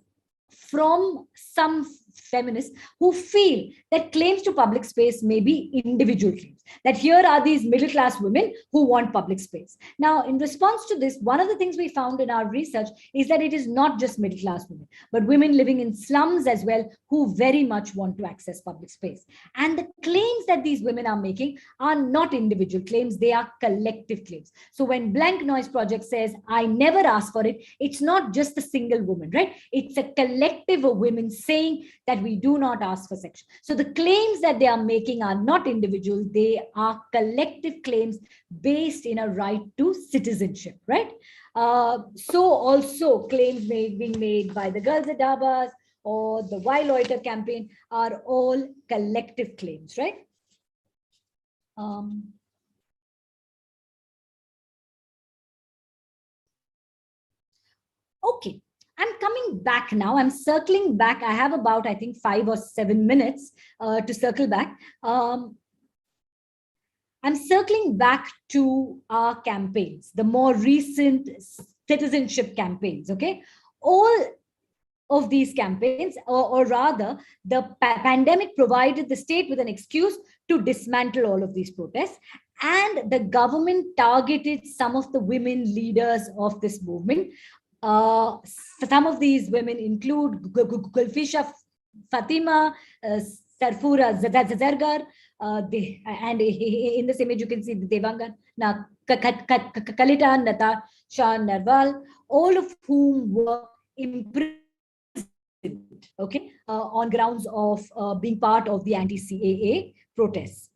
from some feminists who feel that claims to public space may be individual claims, that here are these middle-class women who want public space. Now, in response to this, one of the things we found in our research is that it is not just middle-class women, but women living in slums as well who very much want to access public space. And the claims that these women are making are not individual claims, they are collective claims. So when Blank Noise Project says, I never asked for it, it's not just a single woman, right? It's a collective of women saying that we do not ask for section. So the claims that they are making are not individual, they are collective claims based in a right to citizenship, right? So also claims being made by the Girls at Dabas or the Why Loiter campaign are all collective claims, right? Okay. I'm coming back now. I'm circling back. I have about, I think, 5 or 7 minutes to circle back. I'm circling back to our campaigns, the more recent citizenship campaigns, okay? All of these campaigns, or rather, the pandemic provided the state with an excuse to dismantle all of these protests. And the government targeted some of the women leaders of this movement. Some of these women include Gulfisha Fatima, Sarfura Zargar, and in this image you can see Devangan, Kalita, Natasha Narwal, all of whom were imprisoned, okay, on grounds of being part of the anti-CAA protests.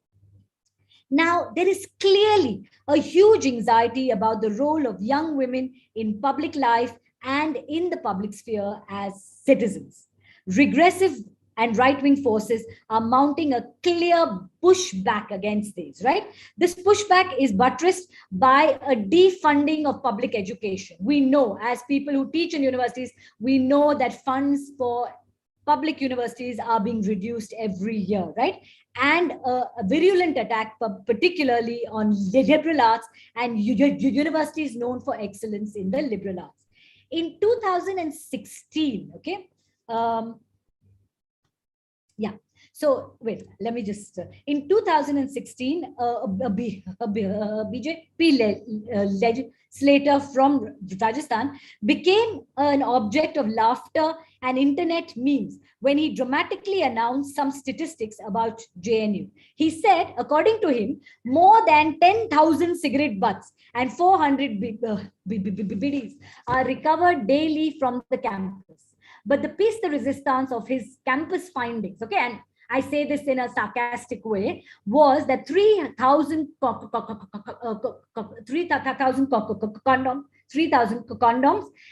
Now, there is clearly a huge anxiety about the role of young women in public life and in the public sphere as citizens. Regressive and right-wing forces are mounting a clear pushback against these, right? This pushback is buttressed by a defunding of public education. We know, as people who teach in universities, we know that funds for public universities are being reduced every year, right? And a virulent attack, particularly on liberal arts and universities known for excellence in the liberal arts. In 2016, okay, so wait, let me just, in 2016, a BJP legislator from Rajasthan became an object of laughter and internet memes when he dramatically announced some statistics about JNU. He said, according to him, more than 10,000 cigarette butts and 400 biddies are recovered daily from the campus. But the piece de resistance of his campus findings, okay, and I say this in a sarcastic way, was that 3,000 condoms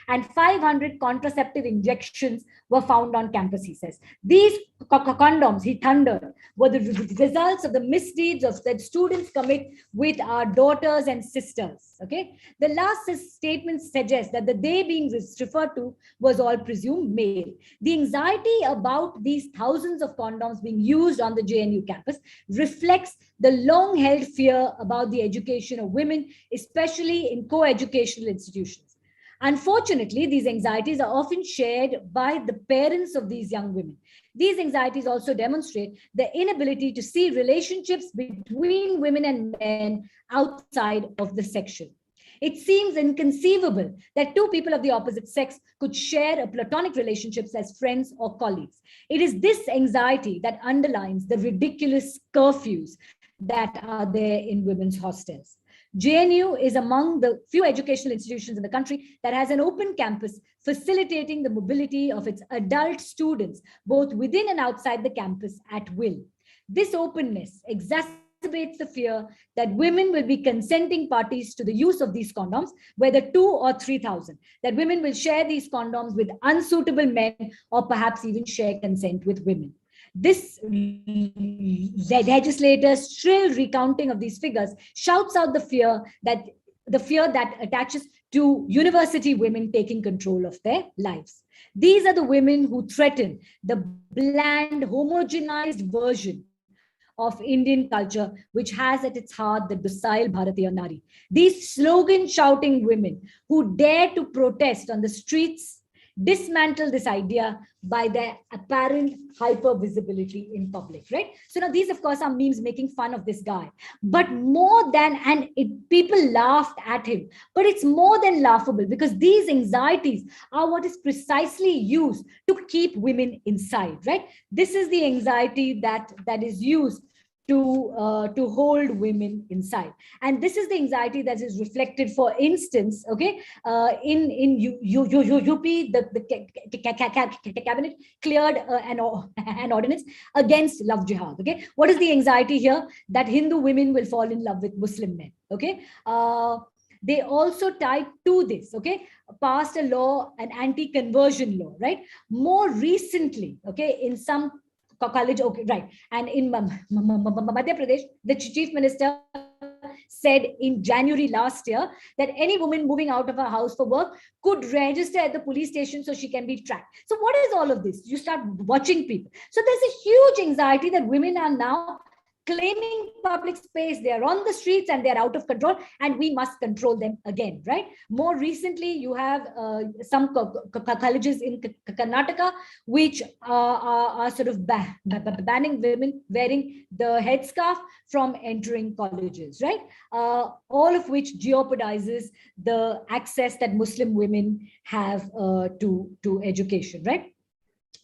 and 500 contraceptive injections were found on campus, he says. These condoms, he thundered, were the results of the misdeeds of that students commit with our daughters and sisters, okay? The last statement suggests that the they being referred to was all presumed male. The anxiety about these thousands of condoms being used on the JNU campus reflects the long-held fear about the education of women, especially in co-educational institutions. Unfortunately, these anxieties are often shared by the parents of these young women. These anxieties also demonstrate the inability to see relationships between women and men outside of the section. It seems inconceivable that two people of the opposite sex could share a platonic relationships as friends or colleagues. It is this anxiety that underlines the ridiculous curfews that are there in women's hostels. JNU is among the few educational institutions in the country that has an open campus facilitating the mobility of its adult students, both within and outside the campus at will. This openness exacerbates the fear that women will be consenting parties to the use of these condoms, whether 2 or 3,000, that women will share these condoms with unsuitable men or perhaps even share consent with women. This legislator's shrill recounting of these figures shouts out the fear that attaches to university women taking control of their lives. These are the women who threaten the bland, homogenized version of Indian culture, which has at its heart the docile Bharatiya Nari. These slogan-shouting women who dare to protest on the streets dismantle this idea by their apparent hyper-visibility in public, right? So now these, of course, are memes making fun of this guy. But more than, people laughed at him, but it's more than laughable because these anxieties are what is precisely used to keep women inside, right? This is the anxiety that is used to hold women inside, and this is the anxiety that is reflected, for instance, okay, in UP, the cabinet cleared an ordinance against love jihad. Okay, what is the anxiety here? That Hindu women will fall in love with Muslim men. Okay, they also tied to this, okay, passed a law, an anti-conversion law, right? More recently, okay, in some college, okay, right, and in Madhya Pradesh, the chief minister said in January last year that any woman moving out of her house for work could register at the police station so she can be tracked. So what is all of this? You start watching people. So there's a huge anxiety that women are now claiming public space, they are on the streets and they're out of control, and we must control them again, right? More recently, you have some colleges in Karnataka which are sort of banning women wearing the headscarf from entering colleges, right? All of which jeopardizes the access that Muslim women have to education, right?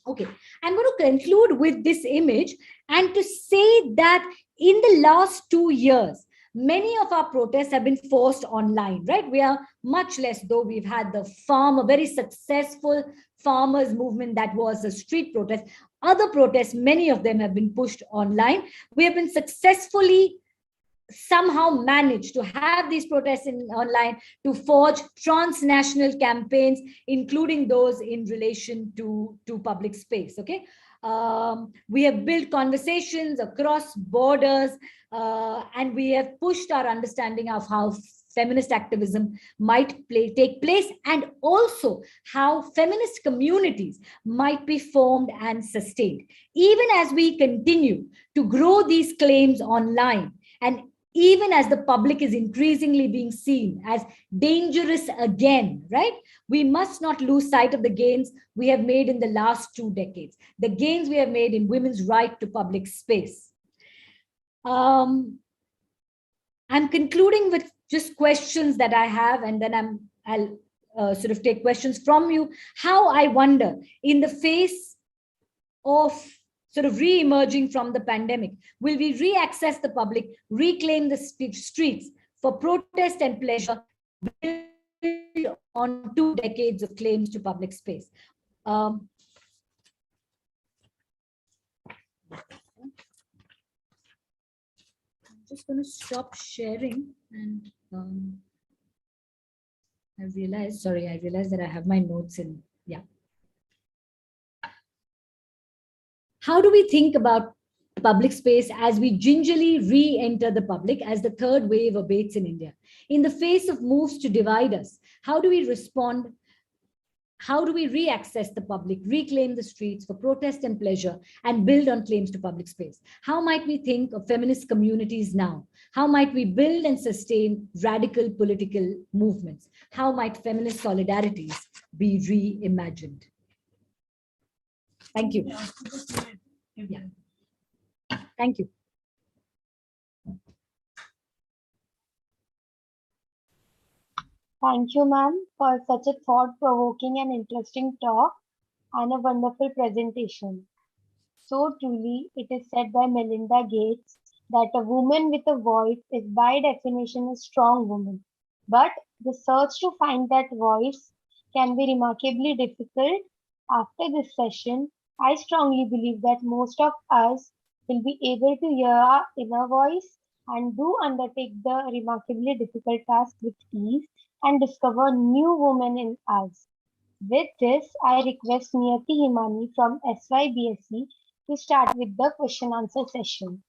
Okay, I'm going to conclude with this image and to say that in the last 2 years, many of our protests have been forced online, right? We are much less, though we've had a very successful farmers movement that was a street protest. Other protests, many of them have been pushed online. We have been successfully somehow managed to have these protests online, to forge transnational campaigns, including those in relation to public space. Okay, we have built conversations across borders, and we have pushed our understanding of how feminist activism might take place, and also how feminist communities might be formed and sustained. Even as we continue to grow these claims online, and even as the public is increasingly being seen as dangerous again, right? We must not lose sight of the gains we have made in the last 2 decades, the gains we have made in women's right to public space. I'm concluding with just questions that I have, and then I'll sort of take questions from you. How, I wonder, in the face of sort of re-emerging from the pandemic, will we re-access the public, reclaim the streets for protest and pleasure, build on 2 decades of claims to public space? I'm just going to stop sharing, and I realized that I have my notes in, yeah. How do we think about public space as we gingerly re-enter the public as the third wave abates in India? In the face of moves to divide us, how do we respond? How do we re-access the public, reclaim the streets for protest and pleasure, and build on claims to public space? How might we think of feminist communities now? How might we build and sustain radical political movements? How might feminist solidarities be reimagined? Thank you. Yeah. Thank you. Thank you, ma'am, for such a thought-provoking and interesting talk and a wonderful presentation. So truly, it is said by Melinda Gates that a woman with a voice is by definition a strong woman. But the search to find that voice can be remarkably difficult. After this session, I strongly believe that most of us will be able to hear our inner voice and do undertake the remarkably difficult task with ease and discover new women in us. With this, I request Niyati Himani from SYBSE to start with the question answer session.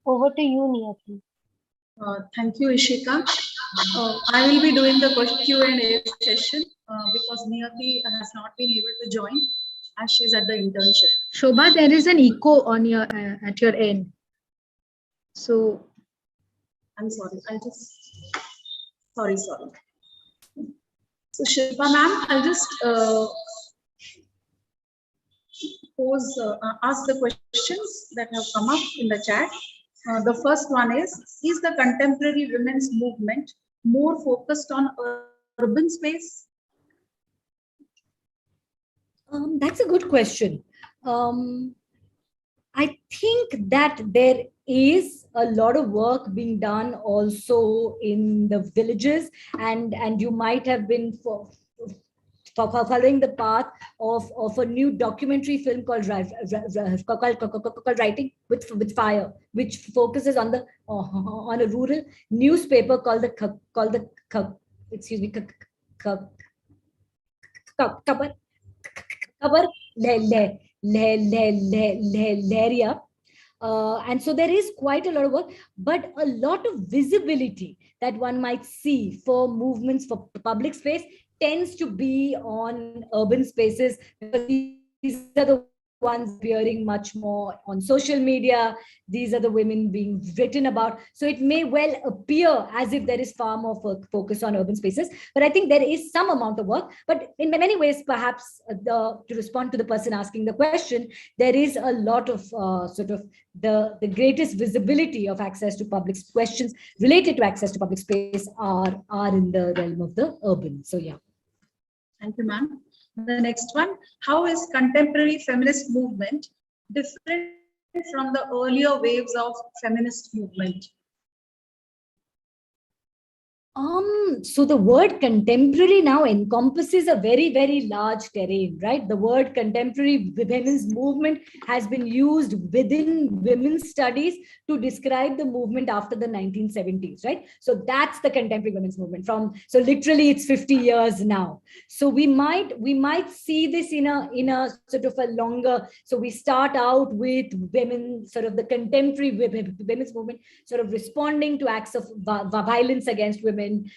Over to you, Niyati. Thank you, Ishika. I will be doing the Q&A session because Niyati has not been able to join as she's at the internship. Shobha, there is an echo on your at your end. So I'm sorry. Sorry. So Shilpa ma'am, I'll just ask the questions that have come up in the chat. The first one is the contemporary women's movement more focused on urban space? That's a good question. I think that there is a lot of work being done also in the villages, and you might have been following the path of a new documentary film called Writing with Fire, which focuses on a rural newspaper called the Leria. And so there is quite a lot of work, but a lot of visibility that one might see for movements for public space tends to be on urban spaces, because these are the ones appearing much more on social media. These are the women being written about. So it may well appear as if there is far more focus on urban spaces, but I think there is some amount of work. But in many ways, perhaps to respond to the person asking the question, there is a lot of sort of the greatest visibility of access to public questions related to access to public space are in the realm of the urban. So yeah. Thank you, ma'am. The next one, how is contemporary feminist movement different from the earlier waves of feminist movement? So the word contemporary now encompasses a very, very large terrain, right? The word contemporary women's movement has been used within women's studies to describe the movement after the 1970s, right? So that's the contemporary women's movement so literally it's 50 years now. So we might see this in a sort of a longer, so we start out with women, sort of the contemporary women's movement, sort of responding to acts of violence against women,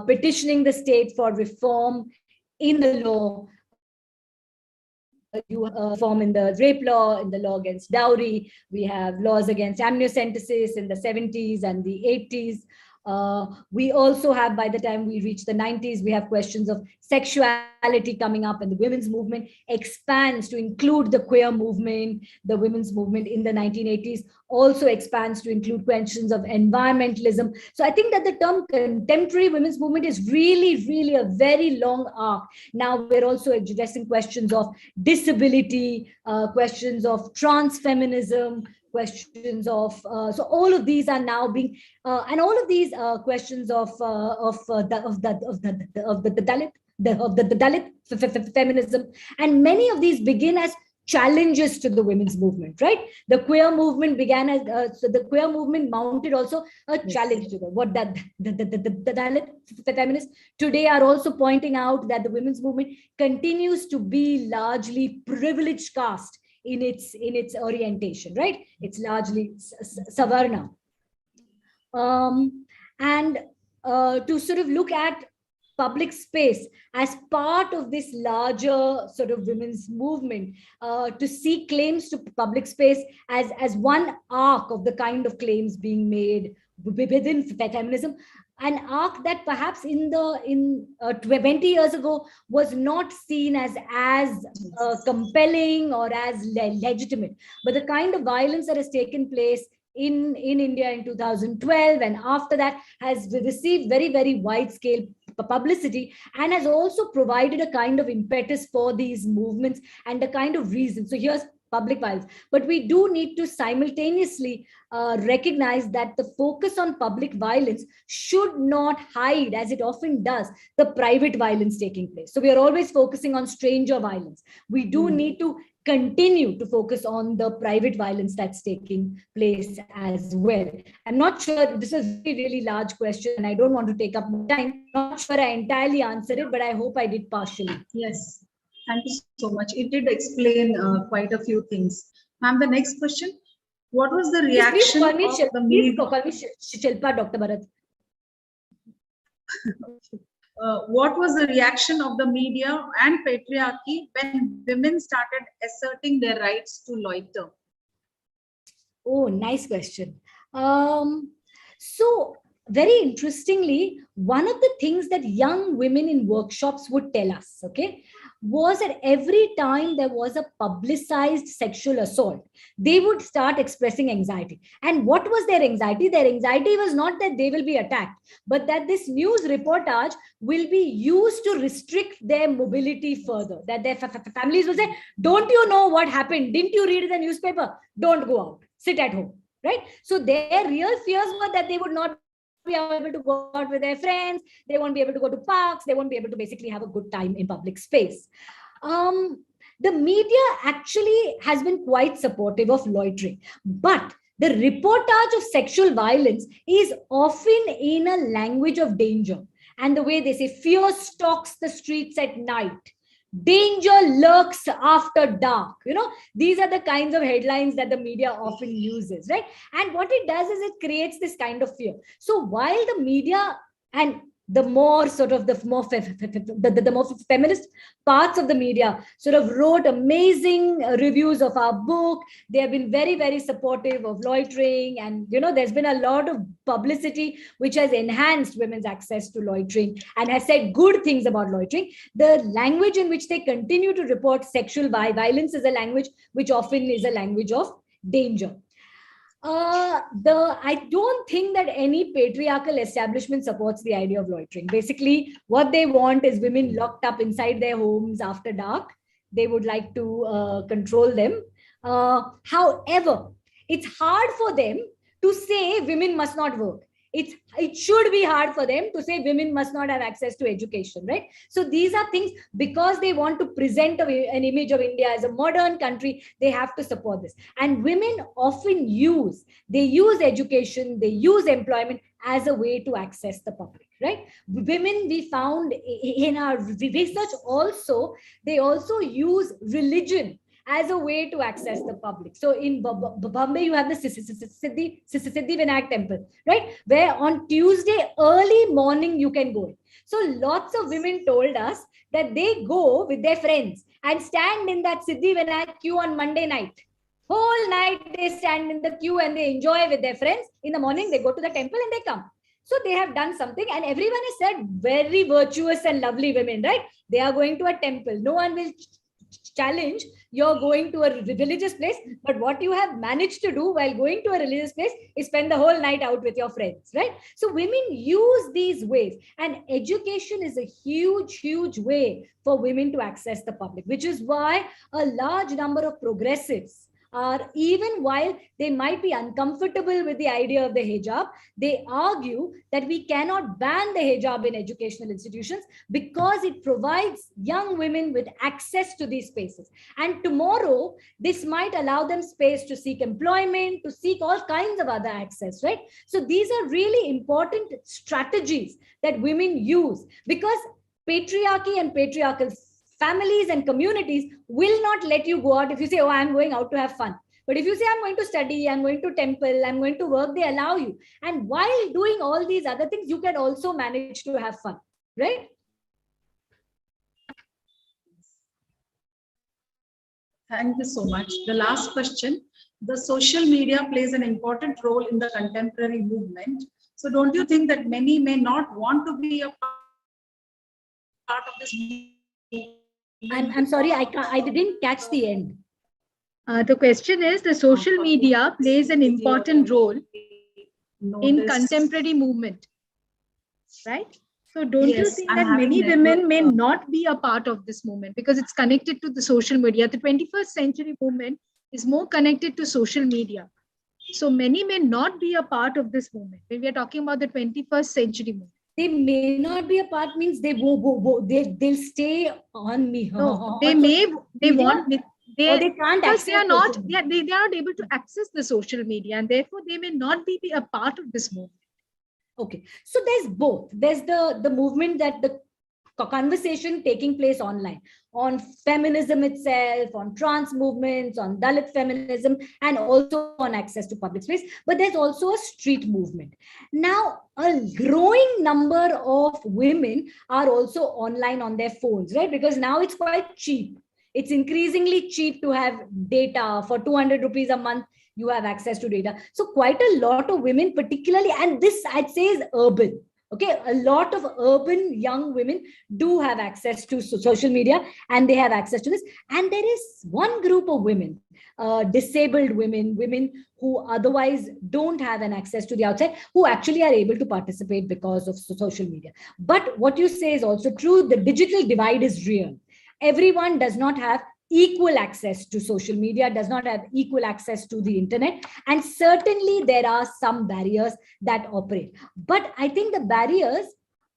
petitioning the state for reform in the law, reform in the rape law, in the law against dowry. We have laws against amniocentesis in the 70s and the 80s. We also have, by the time we reach the 90s, we have questions of sexuality coming up, and the women's movement expands to include the queer movement. The women's movement in the 1980s also expands to include questions of environmentalism. So I think that the term contemporary women's movement is really, really a very long arc. Now we're also addressing questions of disability, questions of trans feminism, questions of so all of these are now being and all of these questions of the Dalit feminism, and many of these begin as challenges to the women's movement, right? The queer movement began as so the queer movement mounted also a challenge to what that the Dalit feminists today are also pointing out that the women's movement continues to be largely privileged caste in its orientation, right? It's largely Savarna. And to sort of look at public space as part of this larger sort of women's movement, to see claims to public space as one arc of the kind of claims being made within feminism, an arc that perhaps 20 years ago was not seen as compelling or as legitimate. But the kind of violence that has taken place in India in 2012 and after that has received very, very wide-scale publicity and has also provided a kind of impetus for these movements and a kind of reason. So here's public violence. But we do need to simultaneously recognize that the focus on public violence should not hide, as it often does, the private violence taking place. So we are always focusing on stranger violence. We do need to continue to focus on the private violence that's taking place as well. I'm not sure, this is a really large question and I don't want to take up more time. I'm not sure I entirely answered it, but I hope I did partially. Yes, thank you so much. It did explain quite a few things. Ma'am, the next question. What was the reaction of the media? Please call me Shilpa, Dr. Bharat. What was the reaction of the media and patriarchy when women started asserting their rights to loiter? Oh, nice question. So very interestingly, one of the things that young women in workshops would tell us, okay, was that every time there was a publicized sexual assault, they would start expressing anxiety. And what was their anxiety? Their anxiety was not that they will be attacked, but that this news reportage will be used to restrict their mobility further. That their families will say, don't you know what happened? Didn't you read in the newspaper? Don't go out, sit at home, right? So their real fears were that they would not be able to go out with their friends, they won't be able to go to parks, they won't be able to basically have a good time in public space. The media actually has been quite supportive of loitering, but the reportage of sexual violence is often in a language of danger. And the way they say, fear stalks the streets at night, danger lurks after dark. You know, these are the kinds of headlines that the media often uses, right? And what it does is it creates this kind of fear. So while the media and the more sort of the more feminist parts of the media sort of wrote amazing reviews of our book. They have been very, very supportive of loitering, and there's been a lot of publicity which has enhanced women's access to loitering and has said good things about loitering. The language in which they continue to report sexual violence is a language which often is a language of danger. I don't think that any patriarchal establishment supports the idea of loitering. Basically, what they want is women locked up inside their homes after dark. They would like to control them. However, it's hard for them to say women must not work. It should be hard for them to say women must not have access to education, right? So these are things, because they want to present an image of India as a modern country, they have to support this. And women often use education, they use employment as a way to access the public, right? Women, we found in our research also, they also use religion as a way to access the public. So in Bombay, you have the Siddhivinayak temple, right? Where on Tuesday, early morning, you can go in. So lots of women told us that they go with their friends and stand in that Siddhivinayak queue on Monday night. Whole night they stand in the queue and they enjoy with their friends. In the morning, they go to the temple and they come. So they have done something, and everyone has said very virtuous and lovely women, right? They are going to a temple. No one will challenge you're going to a religious place, but what you have managed to do while going to a religious place is spend the whole night out with your friends, right? So women use these ways, and education is a huge way for women to access the public, which is why a large number of progressives are, even while they might be uncomfortable with the idea of the hijab, they argue that we cannot ban the hijab in educational institutions because it provides young women with access to these spaces. And tomorrow, this might allow them space to seek employment, to seek all kinds of other access, right? So these are really important strategies that women use, because patriarchy and patriarchal families and communities will not let you go out if you say, oh, I'm going out to have fun. But if you say, I'm going to study, I'm going to temple, I'm going to work, they allow you. And while doing all these other things, you can also manage to have fun, right? Thank you so much. The last question. The social media plays an important role in the contemporary movement. So don't you think that many may not want to be a part of this movement? I'm sorry, I didn't catch the end. The question is, the social media plays an important role in contemporary movement, right? So don't you think that many women may not be a part of this movement because it's connected to the social media? The 21st century movement is more connected to social media. So many may not be a part of this movement. When we are talking about the 21st century movement. They may not be a part means they they'll stay on me. No, they can't because they are not able to access the social media, and therefore they may not be a part of this movement. Okay, so there's both. There's the movement, that the conversation taking place online, on feminism itself, on trans movements, on Dalit feminism, and also on access to public space. But there's also a street movement. Now, a growing number of women are also online on their phones, right? Because now it's quite cheap. It's increasingly cheap to have data. For 200 rupees a month, you have access to data. So quite a lot of women, particularly, and this I'd say is urban. Okay, a lot of urban young women do have access to social media, and they have access to this. And there is one group of women, disabled women, women who otherwise don't have an access to the outside, who actually are able to participate because of social media. But what you say is also true. The digital divide is real. Everyone does not have equal access to social media, does not have equal access to the internet. And certainly there are some barriers that operate. But I think the barriers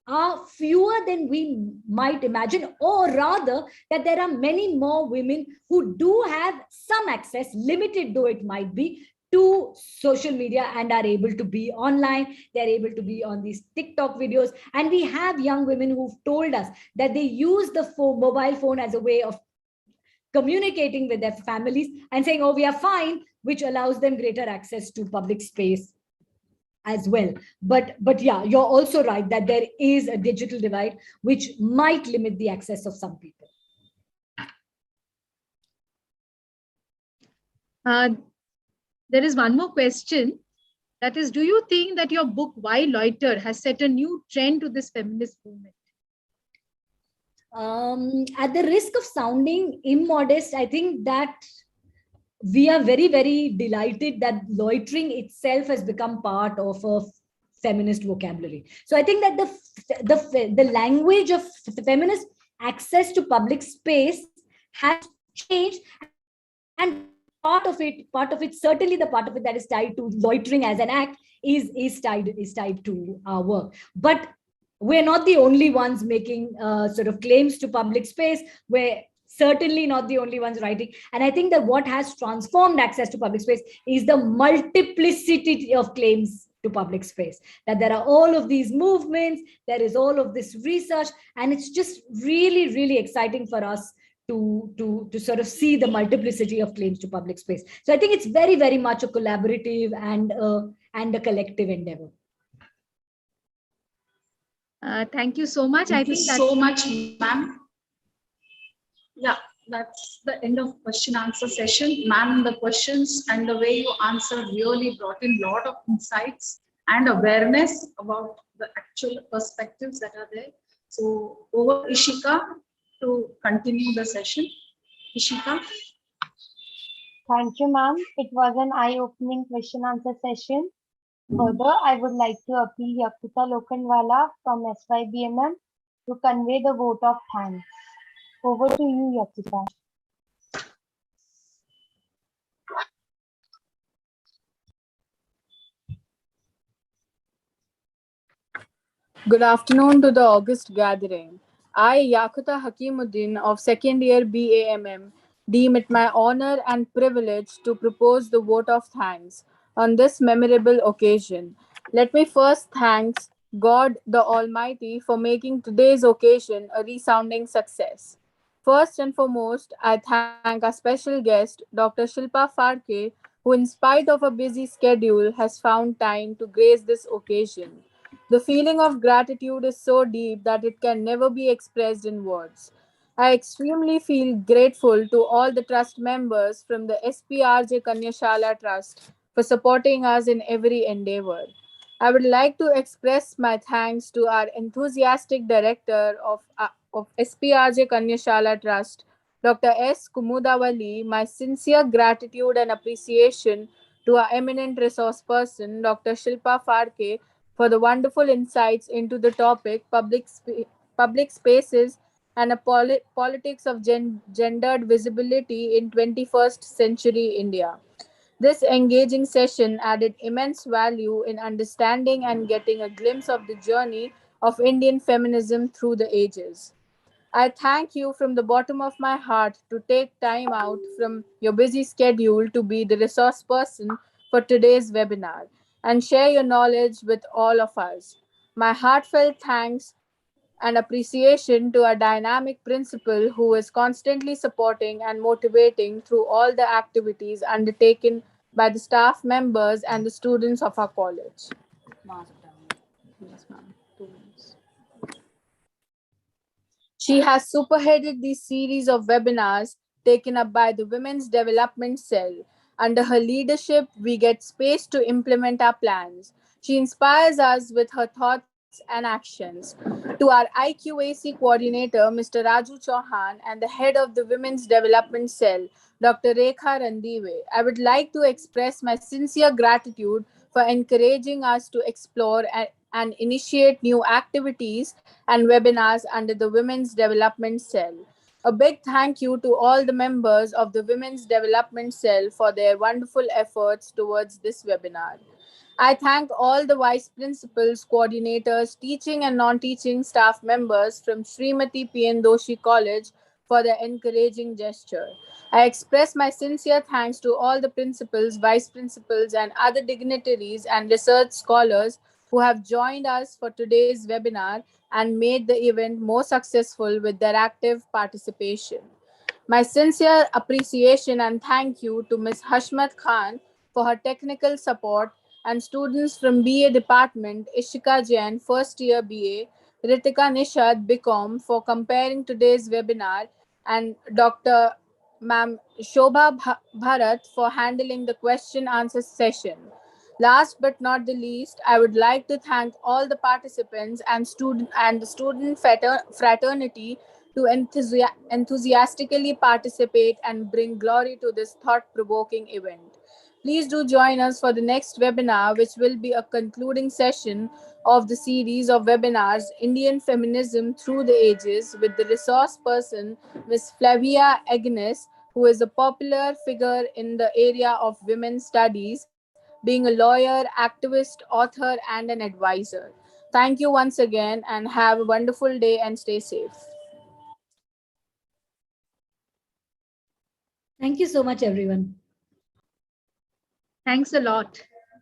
are fewer than we might imagine, or rather that there are many more women who do have some access, limited though it might be, to social media, and are able to be online. They're able to be on these TikTok videos. And we have young women who've told us that they use the mobile phone as a way of communicating with their families and saying, oh, we are fine, which allows them greater access to public space as well. But yeah, you're also right that there is a digital divide which might limit the access of some people. There is one more question. That is, do you think that your book, Why Loiter, has set a new trend to this feminist movement? At the risk of sounding immodest, I think that we are very, very delighted that loitering itself has become part of a feminist vocabulary. So I think that the language of feminist access to public space has changed, and part of it, certainly the part of it that is tied to loitering as an act is tied to our work. But we're not the only ones making sort of claims to public space. We're certainly not the only ones writing. And I think that what has transformed access to public space is the multiplicity of claims to public space, that there are all of these movements, there is all of this research, and it's just really, really exciting for us to sort of see the multiplicity of claims to public space. So I think it's very, very much a collaborative and a collective endeavor. Thank you so much. Thank you so much, ma'am. Yeah, that's the end of question answer session. Ma'am, the questions and the way you answered really brought in a lot of insights and awareness about the actual perspectives that are there. So over Ishika to continue the session. Ishika. Thank you, ma'am. It was an eye-opening question answer session. Further, I would like to appeal Yakshita Lokhandwala from SYBMM to convey the vote of thanks. Over to you, Yakshita. Good afternoon to the August gathering. I, Yakuta Hakimuddin of second year BAMM, deem it my honor and privilege to propose the vote of thanks on this memorable occasion. Let me first thank God the Almighty for making today's occasion a resounding success. First and foremost, I thank our special guest, Dr. Shilpa Farke, who, in spite of a busy schedule, has found time to grace this occasion. The feeling of gratitude is so deep that it can never be expressed in words. I extremely feel grateful to all the trust members from the SPRJ Kanyashala Trust for supporting us in every endeavor. I would like to express my thanks to our enthusiastic director of SPRJ Kanyashala Trust, Dr. S. Kumudawali, my sincere gratitude and appreciation to our eminent resource person, Dr. Shilpa Farke, for the wonderful insights into the topic public spaces and a politics of gendered visibility in 21st century India. This engaging session added immense value in understanding and getting a glimpse of the journey of Indian feminism through the ages. I thank you from the bottom of my heart to take time out from your busy schedule to be the resource person for today's webinar and share your knowledge with all of us. My heartfelt thanks and appreciation to our dynamic principal who is constantly supporting and motivating through all the activities undertaken by the staff members and the students of our college. Yes, ma'am. 2 minutes. She has superheaded the series of webinars taken up by the Women's Development Cell. Under her leadership, we get space to implement our plans. She inspires us with her thoughts and actions. To our IQAC coordinator, Mr. Raju Chauhan, and the head of the Women's Development Cell, Dr. Rekha Randive, I would like to express my sincere gratitude for encouraging us to explore and initiate new activities and webinars under the Women's Development Cell. A big thank you to all the members of the Women's Development Cell for their wonderful efforts towards this webinar. I thank all the vice principals, coordinators, teaching and non-teaching staff members from Srimati P.N. Doshi College for their encouraging gesture. I express my sincere thanks to all the principals, vice principals, and other dignitaries and research scholars who have joined us for today's webinar and made the event more successful with their active participation. My sincere appreciation and thank you to Ms. Hashmat Khan for her technical support and students from BA Department, Ishika Jain, first year BA, Ritika Nishad, BCom, for comparing today's webinar, and Dr. Ma'am Shobha Bharat for handling the question answer session. Last but not the least, I would like to thank all the participants and the student fraternity to enthusiastically participate and bring glory to this thought-provoking event. Please do join us for the next webinar, which will be a concluding session of the series of webinars Indian Feminism Through the Ages with the resource person Ms. Flavia Agnes, who is a popular figure in the area of women's studies, being a lawyer, activist, author, and an advisor. Thank you once again and have a wonderful day and stay safe. Thank you so much, everyone. Thanks a lot.